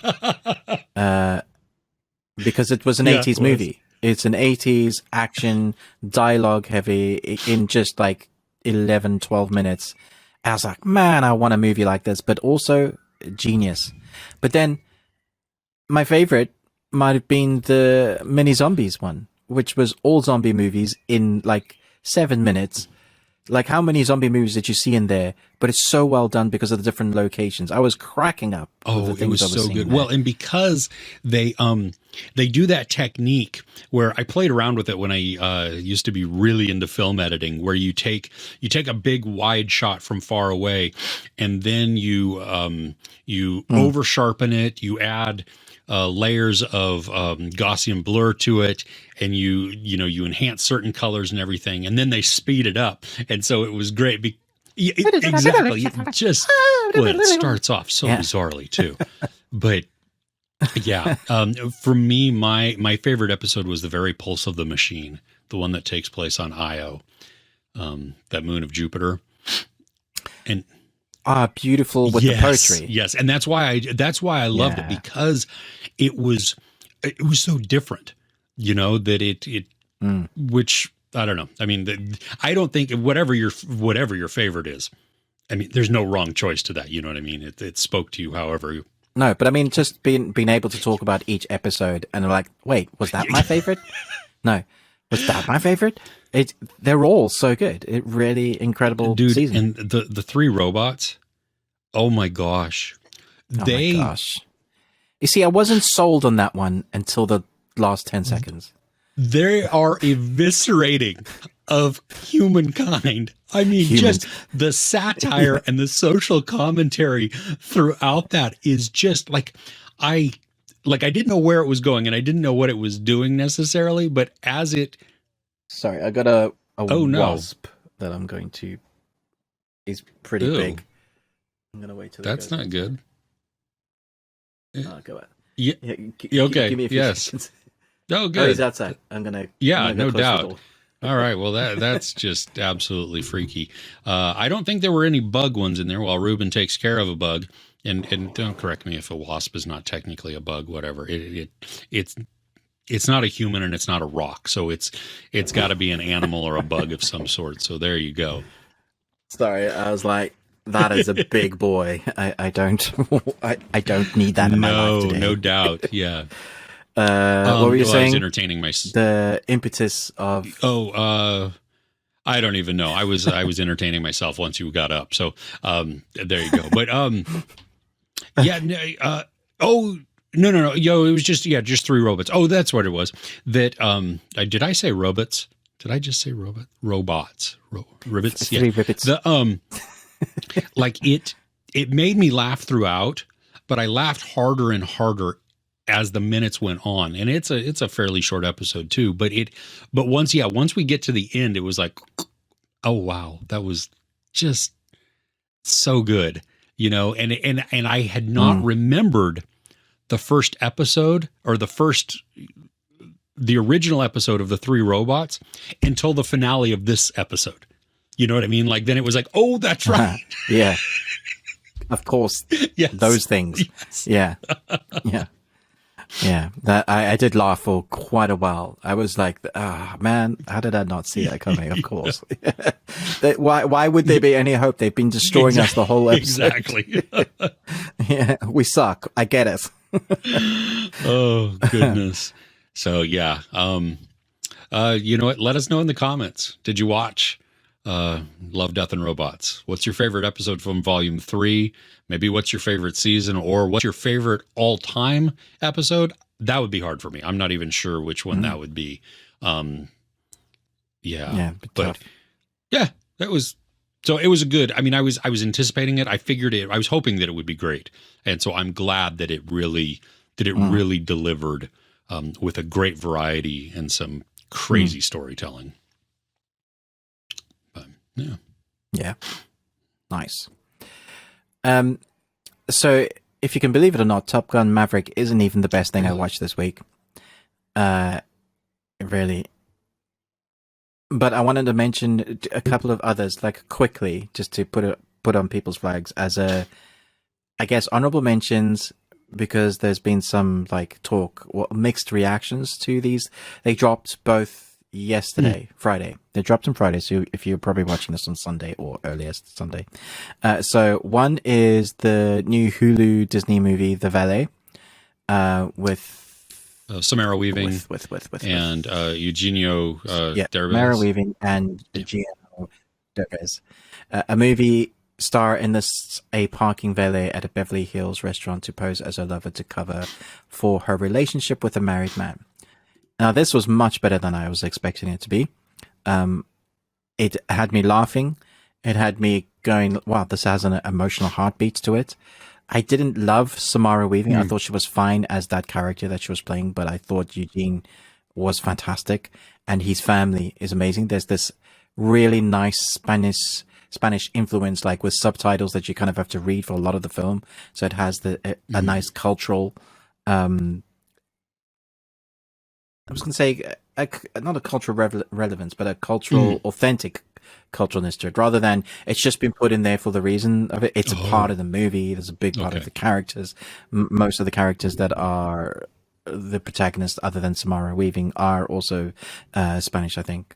because it was an 80s movie. It's an 80s action, dialogue heavy in just like 11, 12 minutes. I was like, man, I want a movie like this, but also genius. But then my favorite might have been the Mini Zombies one, which was all zombie movies in like 7 minutes. Like, how many zombie movies did you see in there? But it's so well done because of the different locations. I was cracking up. Oh, it was so good. Well, and because they do that technique where I played around with it when I used to be really into film editing, where you take a big wide shot from far away, and then you over sharpen it. You add layers of Gaussian blur to it, and you enhance certain colors and everything, and then they speed it up, and so it was great. Exactly, it starts off so bizarrely too, but yeah. For me, my favorite episode was the very Pulse of the Machine, the one that takes place on Io, that moon of Jupiter, and. Beautiful with the poetry. Yes, and that's why I loved it, because it was so different, that which I don't know. I mean, I don't think whatever your favorite is. I mean, there's no wrong choice to that. You know what I mean? It spoke to you however. No, but I mean, just being able to talk about each episode and like, wait, was that my favorite? No, was that my favorite? they're all so good. It really incredible Dude, season. and the three robots, oh my gosh. Oh my gosh. You see, I wasn't sold on that one until the last 10 seconds. They are eviscerating of humankind. I mean, Humans. just the satire and the social commentary throughout that is just like I didn't know where it was going and I didn't know what it was doing necessarily, but as it Sorry, I got a Oh, no. wasp that I'm going to. He's pretty Ew. big. I'm gonna wait till it That's goes. not good. Go ahead. Yeah. Yeah, Okay, Give me a few yes. seconds. Oh, Oh, good. he's outside. I'm gonna. Yeah, I'm gonna no go close the doubt. door. All right. Well, that's just absolutely freaky. I don't think there were any bug ones in there while Ruben takes care of a bug. And don't correct me if a wasp is not technically a bug, whatever. It's not a human and it's not a rock. So it's got to be an animal or a bug of some sort. So there you go. Sorry, I was like, that is a big boy. I don't I don't need that in my life today. No doubt. Yeah. What were you I was saying? entertaining my. The impetus of I don't even know. I was entertaining myself once you got up. So there you go. But yeah. No. Yo, it was just three robots. Oh, that's what it was. That did I say robots? Did I just say robots? Ribbits? Three ribbits. The like it made me laugh throughout, but I laughed harder and harder as the minutes went on. And it's a fairly short episode too, but once we get to the end, it was like, oh wow, that was just so good, you know, and I had not remembered the first episode or the original episode of the three robots until the finale of this episode. You know what I mean? Like then it was like, oh, that's right. Yeah. Of course. Yes. Those things. Yes. Yeah. Yeah. Yeah. That I did laugh for quite a while. I was like, man, how did I not see that coming? Of course. Why would there be any hope? They've been destroying us the whole episode. Exactly. Yeah. We suck. I get it. Oh goodness. So yeah. You know what? Let us know in the comments. Did you watch Love, Death, and Robots? What's your favorite episode from Volume 3? Maybe what's your favorite season, or what's your favorite all-time episode? That would be hard for me. I'm not even sure which one that would be. Yeah, but yeah, that was. So it was a good. I mean, I was anticipating it. I figured it. I was hoping that it would be great, and so I'm glad that it really really delivered with a great variety and some crazy storytelling. Yeah. Nice. So if you can believe it or not, Top Gun Maverick isn't even the best thing I watched this week. Really. But I wanted to mention a couple of others, like quickly, just to put on people's flags as I guess, honorable mentions, because there's been some like mixed reactions to these. They dropped both yesterday, Friday. They dropped on Friday, so if you're probably watching this on Sunday or earliest Sunday. So one is the new Hulu Disney movie, The Valet, with Samara Weaving and Eugenio Derbez. Samara Weaving and Eugenio Derbez. A movie star in a parking valet at a Beverly Hills restaurant to pose as her lover to cover for her relationship with a married man. Now, this was much better than I was expecting it to be. It had me laughing. It had me going, wow, this has an emotional heartbeat to it. I didn't love Samara Weaving. I thought she was fine as that character that she was playing, but I thought Eugene was fantastic, and his family is amazing. There's this really nice Spanish influence, like with subtitles that you kind of have to read for a lot of the film. So it has a nice cultural, I was going to say, not a cultural relevance, but a cultural, authentic culturalness to it, rather than it's just been put in there for the reason of it. It's a part of the movie. There's a big part of the characters. Most of the characters that are the protagonists, other than Samara Weaving, are also Spanish, I think.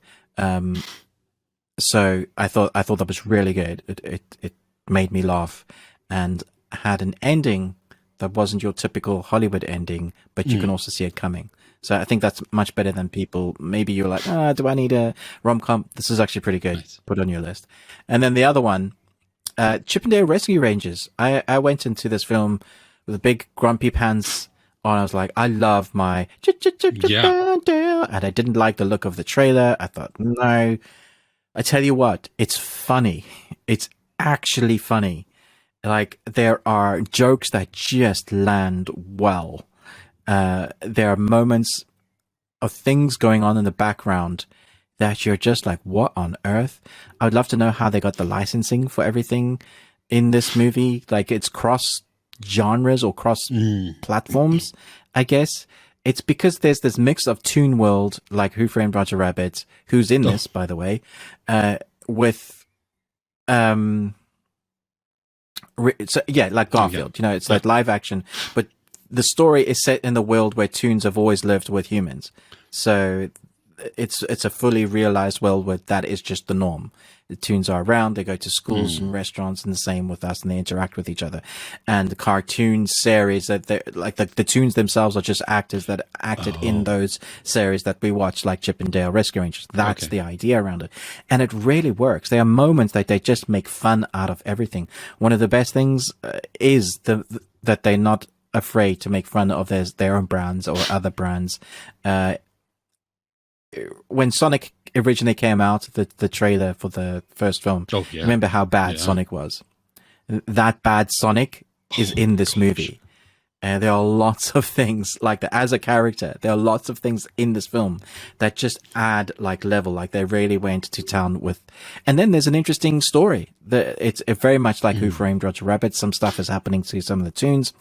So I thought that was really good. It made me laugh, and had an ending that wasn't your typical Hollywood ending, but you can also see it coming. So I think that's much better than people. Maybe you're like, do I need a rom-com? This is actually pretty good. Nice. Put on your list. And then the other one, Chip 'n Dale Rescue Rangers. I went into this film with big grumpy pants on. I was like, I love my Chip 'n Dale, and I didn't like the look of the trailer. I thought, no. I tell you what, it's funny. It's actually funny. Like, there are jokes that just land well. There are moments of things going on in the background that you're just like, what on earth? I would love to know how they got the licensing for everything in this movie. Like, it's cross genres or cross platforms, I guess. It's because there's this mix of Toon World, like Who Framed Roger Rabbit, who's in this, by the way, with like Garfield. You know, it's like live action, but the story is set in the world where toons have always lived with humans. So it's a fully realized world where that is just the norm. The toons are around, they go to schools and restaurants, and the same with us, and they interact with each other. And the cartoon series that they're like the toons themselves are just actors that acted in those series that we watch, like Chip 'n Dale Rescue Rangers. That's the idea around it. And it really works. There are moments that they just make fun out of everything. One of the best things is that they're not afraid to make fun of their own brands or other brands. When Sonic originally came out, the trailer for the first film, remember how bad Sonic was? That bad Sonic is in this movie. There are lots of things like that. As a character, there are lots of things in this film that just add like level, like they really went to town with. And then there's an interesting story. It's very much like Who Framed Roger Rabbit. Some stuff is happening to some of the toons,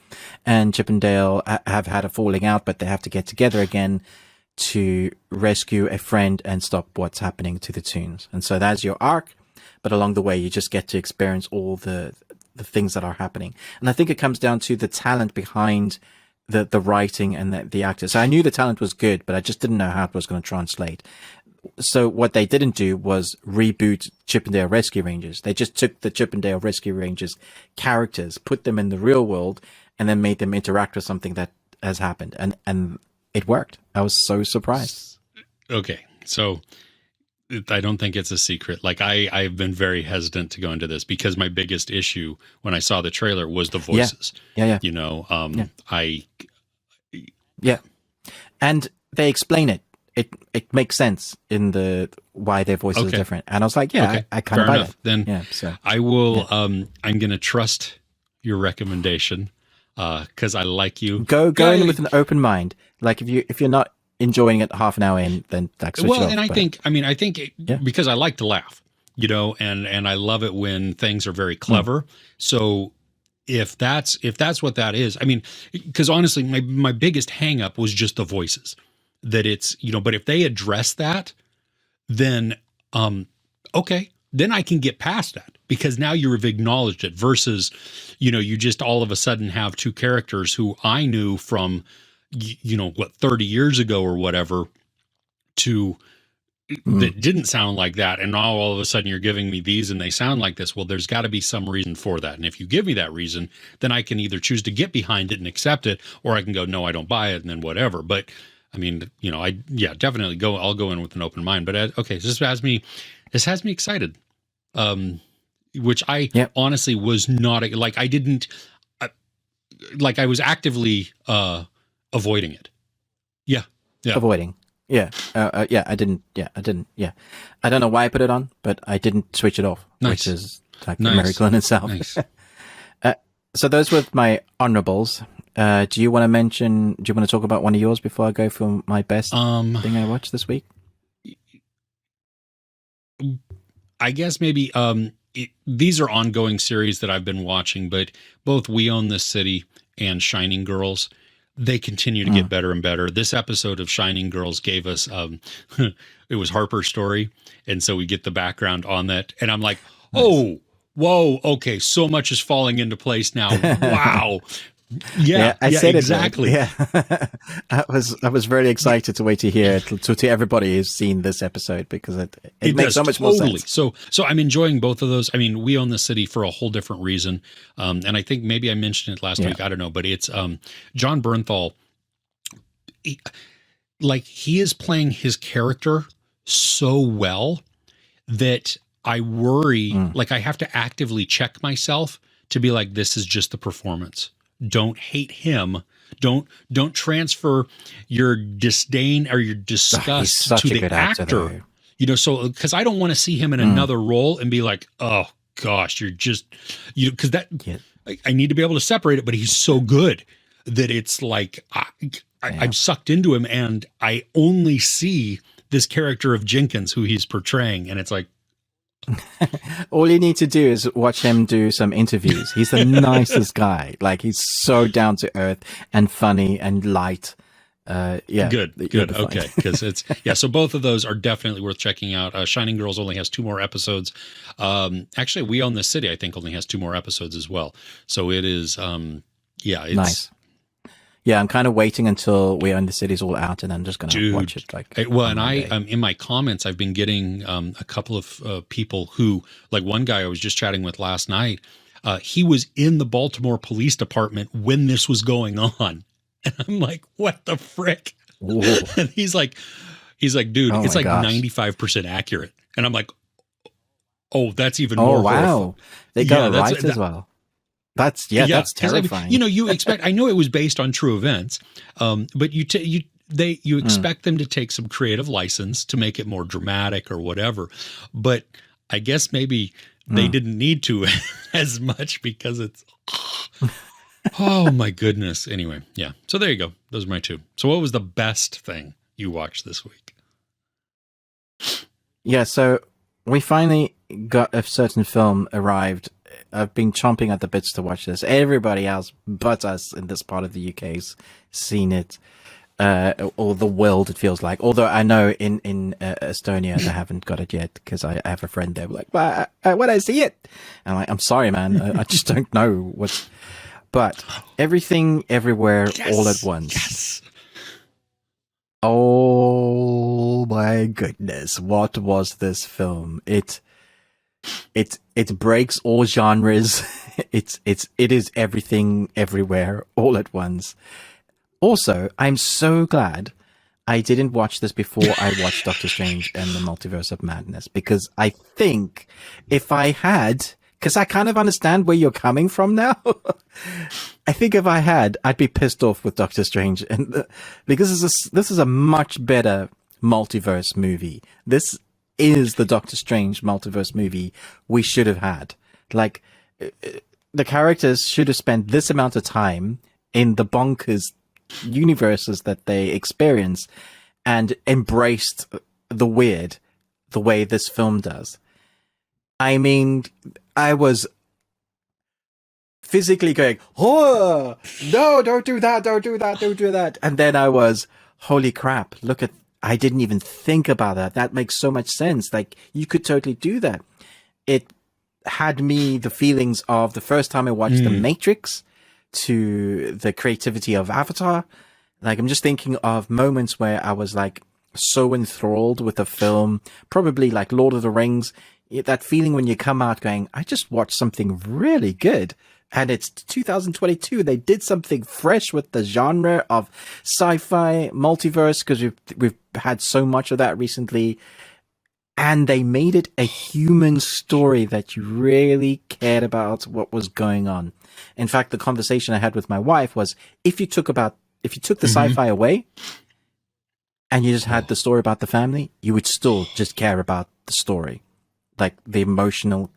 and Chip and Dale have had a falling out, but they have to get together again to rescue a friend and stop what's happening to the toons. And so that's your arc. But along the way, you just get to experience all the things that are happening. And I think it comes down to the talent behind the writing and the actors. So I knew the talent was good, but I just didn't know how it was going to translate. So what they didn't do was reboot Chip 'n Dale Rescue Rangers. They just took the Chip 'n Dale Rescue Rangers characters, put them in the real world, and then made them interact with something that has happened. And it worked. I was so surprised. Okay. So I don't think it's a secret. Like I've been very hesitant to go into this because my biggest issue when I saw the trailer was the voices. Yeah. You know, And they explain it. It makes sense in the why their voices are different. And I was like, I kind of buy that. Then I will I'm going to trust your recommendation because I like you. Go in with an open mind. Like if you're not enjoying it half an hour in, then that's switch it off. And I think because I like to laugh, you know, and I love it when things are very clever. So if that's what that is, I mean, because honestly, my biggest hang up was just the voices. That it's, you know, but if they address that, then okay, then I can get past that because now you've acknowledged it versus, you know, you just all of a sudden have two characters who I knew from, you know, 30 years ago or whatever that didn't sound like that. And now all of a sudden you're giving me these and they sound like this. Well, there's got to be some reason for that. And if you give me that reason, then I can either choose to get behind it and accept it, or I can go, no, I don't buy it. And then whatever. But I mean, you know, definitely I'll go in with an open mind, but okay. This has me excited. Which I honestly was not like, I didn't like, I was actively, avoiding it. Yeah. Avoiding. I didn't. I don't know why I put it on, but I didn't switch it off, which is like a miracle in itself. Nice. So those were my honorables. Do you want to talk about one of yours before I go for my best thing I watched this week? I guess maybe these are ongoing series that I've been watching, but both We Own This City and Shining Girls, they continue to get better and better. This episode of Shining Girls gave us, it was Harper's story. And so we get the background on that. And I'm like, oh, whoa, okay, so much is falling into place now. Wow. Yeah, I yeah, said exactly. it. Yeah, I was very excited to wait to hear it to everybody who's seen this episode because it It makes does so much more totally. sense. So I'm enjoying both of those. I mean, We Own the City for a whole different reason, and I think maybe I mentioned it last Yeah. week. I don't know, but it's John Bernthal. Like he is playing his character so well that I worry, like I have to actively check myself to be like, this is just the performance. Don't hate him. Don't transfer your disdain or your He's disgust such to a the good actor, actor. though. So because I don't want to see him in another role and be like, oh gosh, because that Yeah. I need to be able to separate it, but he's so good that it's like I'm sucked into him and I only see this character of Jenkins who he's portraying. And it's like, All you need to do is watch him do some interviews. He's the nicest guy. Like he's so down to earth and funny and light. Yeah. good. you'll be fine. Okay. Because so both of those are definitely worth checking out. Shining Girls only has 2 more episodes. Actually, We Own the City, I think, only has 2 more episodes as well. So it is, it's Nice. Yeah, I'm kind of waiting until We Own the City's all out, and I'm just going to watch it. And I, in my comments, I've been getting a couple of people who, like one guy I was just chatting with last night. He was in the Baltimore Police Department when this was going on, and I'm like, "What the frick?" And he's like, "Dude, it's like 95% accurate," and I'm like, "Oh, that's even more." Oh wow, horrible. they got it right as well. That's terrifying. You expect. I know it was based on true events, but you expect them to take some creative license to make it more dramatic or whatever. But I guess maybe they didn't need to as much because it's. Oh my goodness. Anyway, yeah. So there you go. Those are my 2. So what was the best thing you watched this week? Yeah, so we finally got a certain film arrived. I've been chomping at the bits to watch this. Everybody else but us in this part of the UK's seen it, or the world, it feels like. Although I know in Estonia they haven't got it yet because I have a friend there like, but when I see it, and I'm sorry, man, I just don't know what's. But Everything, Everywhere, All at Once. Yes. Oh my goodness! What was this film? It breaks all genres. It is everything, everywhere, all at once. Also, I'm so glad I didn't watch this before I watched Doctor Strange and the Multiverse of Madness, because I think if I had, because I kind of understand where you're coming from now. I think if I had, I'd be pissed off with Doctor Strange, and because this is a much better multiverse movie. This is the Doctor Strange multiverse movie we should have had. Like, the characters should have spent this amount of time in the bonkers universes that they experience and embraced the weird the way this film does. I mean, I was physically going, oh, no, don't do that, don't do that, don't do that. And then I was, holy crap, I didn't even think about that. That makes so much sense. Like, you could totally do that. It had me the feelings of the first time I watched The Matrix to the creativity of Avatar. Like, I'm just thinking of moments where I was like so enthralled with a film, probably like Lord of the Rings. That feeling when you come out going, I just watched something really good. And it's 2022. They did something fresh with the genre of sci-fi multiverse, because we've had so much of that recently. And they made it a human story that you really cared about what was going on. In fact, the conversation I had with my wife was, if you took the sci-fi away and you just had the story about the family, you would still just care about the story. Like, the emotional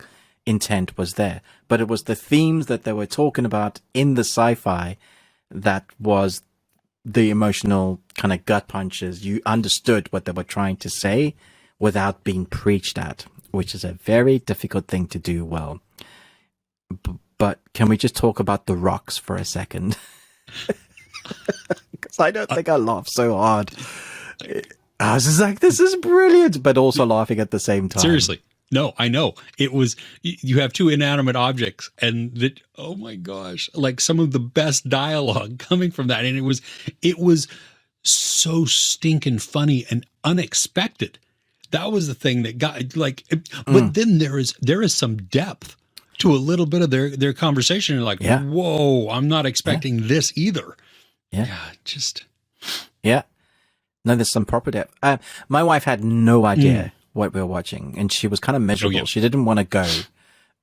intent was there, but it was the themes that they were talking about in the sci-fi that was the emotional kind of gut punches. You understood what they were trying to say without being preached at, which is a very difficult thing to do well. But can we just talk about the rocks for a second? Because I don't think I laughed so hard. I was just like, this is brilliant, but also laughing at the same time. Seriously. No, I know. It was, you have two inanimate objects, and that, oh my gosh, like some of the best dialogue coming from that. And it was so stinking funny and unexpected. That was the thing that got like, but then there is some depth to a little bit of their conversation. You're like, Yeah. whoa, I'm not expecting this either. Yeah. Just Yeah. No, there's some proper depth. My wife had no idea what we were watching, and she was kind of miserable. yeah. She didn't want to go.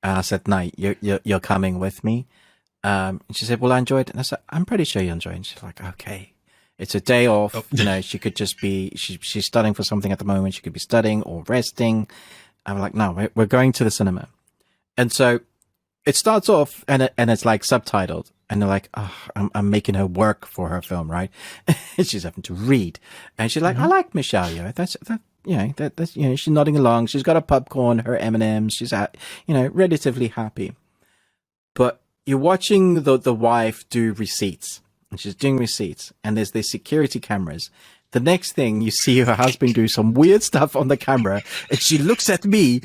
And I said, "No, you're coming with me." And she said, "Well, I enjoyed it." And I said, "I'm pretty sure you enjoyed it." And she's like, "Okay, it's a day off. You know, she could just be she's studying for something at the moment. She could be studying or resting." I'm like, "No, we're going to the cinema." And so it starts off, and it's like subtitled. And they're like, oh, I'm making her work for her film, right? She's having to read, and she's like, I like Michelle Yeoh. That's she's nodding along. She's got her popcorn, her M&Ms. She's relatively happy. But you're watching the wife do receipts, and she's doing receipts, and there's these security cameras. The next thing you see her husband do some weird stuff on the camera, and she looks at me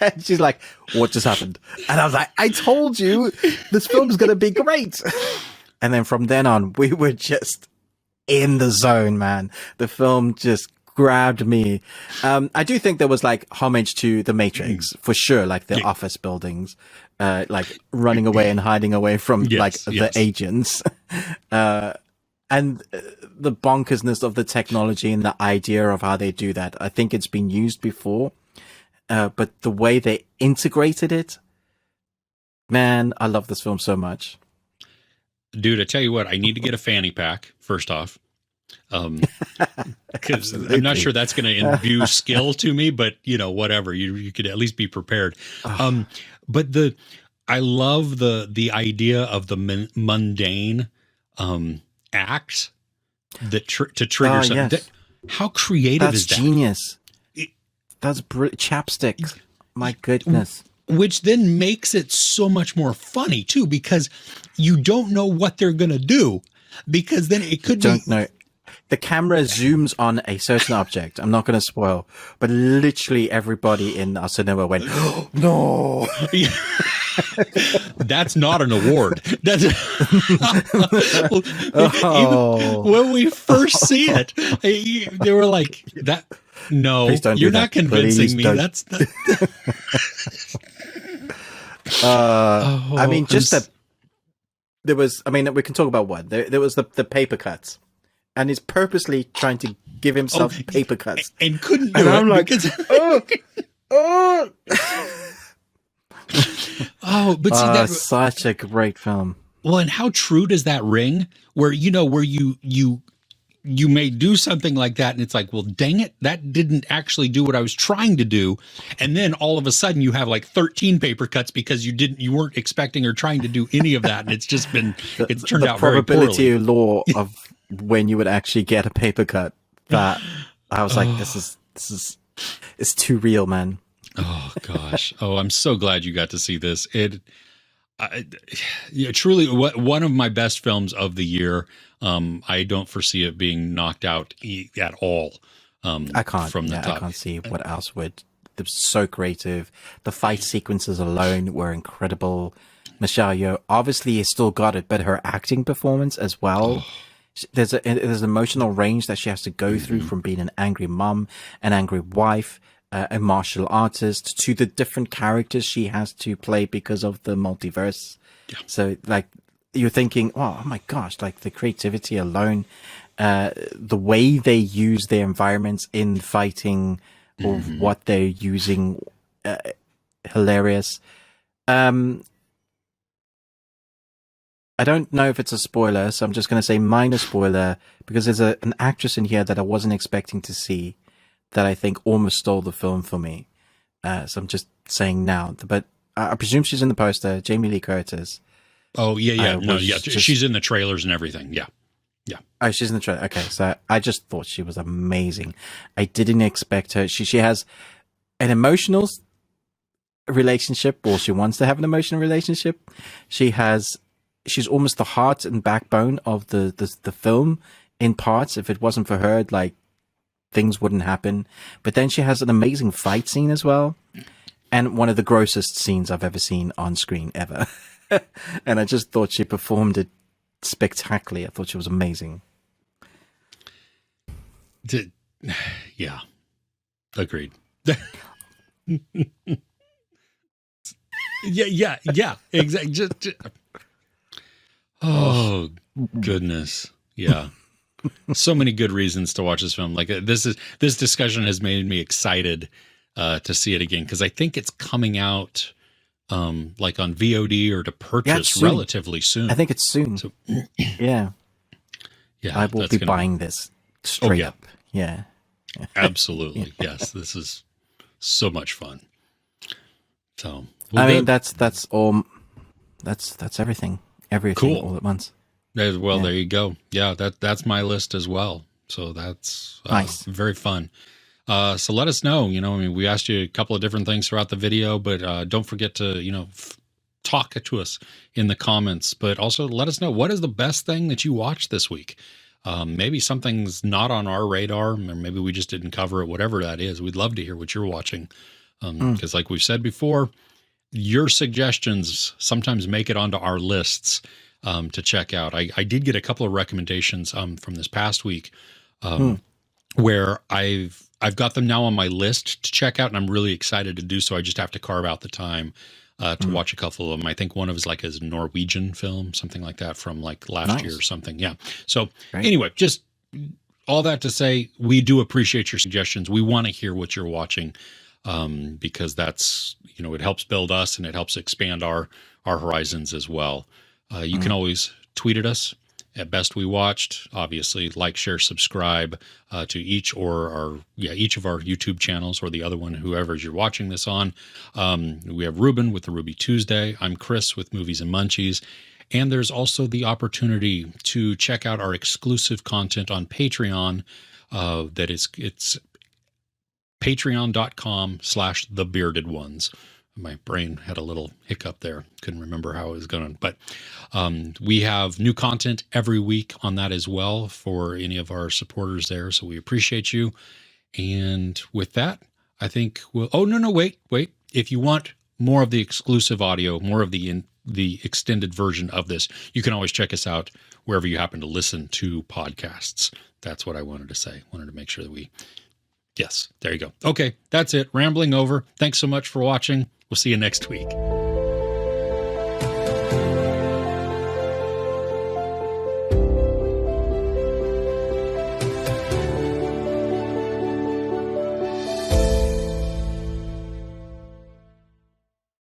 and she's like, what just happened? And I was like, I told you this film's going to be great. And then from then on, we were just in the zone, man. The film just grabbed me. I do think there was like homage to The Matrix for sure, like the office buildings, like running away and hiding away from the agents. And the bonkersness of the technology and the idea of how they do that. I think it's been used before. But the way they integrated it, man, I love this film so much. Dude, I tell you what, I need to get a fanny pack, first off. Because I'm not sure that's going to imbue skill to me, but whatever, you could at least be prepared. But I love the idea of the mundane, acts that to trigger something. Yes. How creative is that? That's genius. That's chapstick. My goodness. Which then makes it so much more funny too, because you don't know what they're going to do, because then it could don't know. The camera zooms on a certain object. I'm not going to spoil, but literally everybody in our cinema went, oh, no. That's not an award. That's even when we first see it, they were like, "That no, you're not convincing me." Don't. That's I mean, just that there was. I mean, we can talk about what there was the paper cuts, and he's purposely trying to give himself paper cuts and couldn't do and it. I'm like, oh, but see, that's such a great film. Well, and how true does that ring? Where you may do something like that, and it's like, well, dang it, that didn't actually do what I was trying to do, and then all of a sudden you have like 13 paper cuts because you weren't expecting or trying to do any of that, and it's just been it's turned out very poorly. The probability law of when you would actually get a paper cut, that I was like, this is it's too real, man. Oh gosh! Oh, I'm so glad you got to see this. Truly one of my best films of the year. I don't foresee it being knocked out at all. I can't. From the top. I can't see what else would. They're so creative. The fight sequences alone were incredible. Michelle Yeoh obviously has still got it, but her acting performance as well. There's an emotional range that she has to go through from being an angry mom, an angry wife, a martial artist, to the different characters she has to play because of the multiverse. Yeah. So like you're thinking, oh my gosh, like the creativity alone, the way they use their environments in fighting or what they're using, hilarious. I don't know if it's a spoiler, so I'm just going to say minor spoiler, because there's an actress in here that I wasn't expecting to see that I think almost stole the film for me. So I'm just saying now, but I presume she's in the poster, Jamie Lee Curtis. Oh, yeah. She's in the trailers and everything. Yeah. Yeah. Oh, she's in the trailer. Okay. So I just thought she was amazing. I didn't expect her. She has an emotional relationship, or she wants to have an emotional relationship. She's almost the heart and backbone of the film in parts. If it wasn't for her, like things wouldn't happen. But then she has an amazing fight scene as well. And one of the grossest scenes I've ever seen on screen ever. And I just thought she performed it spectacularly. I thought she was amazing. Yeah. Agreed. Yeah, exactly. Oh, goodness. Yeah. So many good reasons to watch this film. Like this discussion has made me excited to see it again, because I think it's coming out like on VOD or to purchase relatively soon. I think it's soon. So, yeah. I will be buying this straight up. Yeah. Absolutely. Yes. This is so much fun. So I mean, that's all. That's everything. Everything all at once. Well, there you go. Yeah, that's my list as well. So that's nice. Very fun. So let us know. I mean, we asked you a couple of different things throughout the video, but don't forget to talk to us in the comments. But also let us know, what is the best thing that you watched this week. Maybe something's not on our radar, or maybe we just didn't cover it. Whatever that is, we'd love to hear what you're watching. Because like we've said before, your suggestions sometimes make it onto our lists to check out. I did get a couple of recommendations from this past week where I've got them now on my list to check out, and I'm really excited to do so. I just have to carve out the time to watch a couple of them. I think one of is like a Norwegian film, something like that, from like last year or something. Yeah. So anyway, just all that to say, we do appreciate your suggestions. We want to hear what you're watching. Because that's, it helps build us and it helps expand our horizons as well. You can always tweet at us at Best We Watched. Obviously, like, share, subscribe to each of our YouTube channels, or the other one, whoever you're watching this on. We have Ruben with the Ruby Tuesday. I'm Chris with Movies and Munchies. And there's also the opportunity to check out our exclusive content on Patreon. It's patreon.com/thebeardedones. My brain had a little hiccup there. Couldn't remember how it was going. But we have new content every week on that as well for any of our supporters there. So we appreciate you. And with that, I think we'll... Oh, no, wait. If you want more of the exclusive audio, more of the extended version of this, you can always check us out wherever you happen to listen to podcasts. That's what I wanted to say. Wanted to make sure that we... Yes, there you go. Okay, that's it. Rambling over. Thanks so much for watching. We'll see you next week.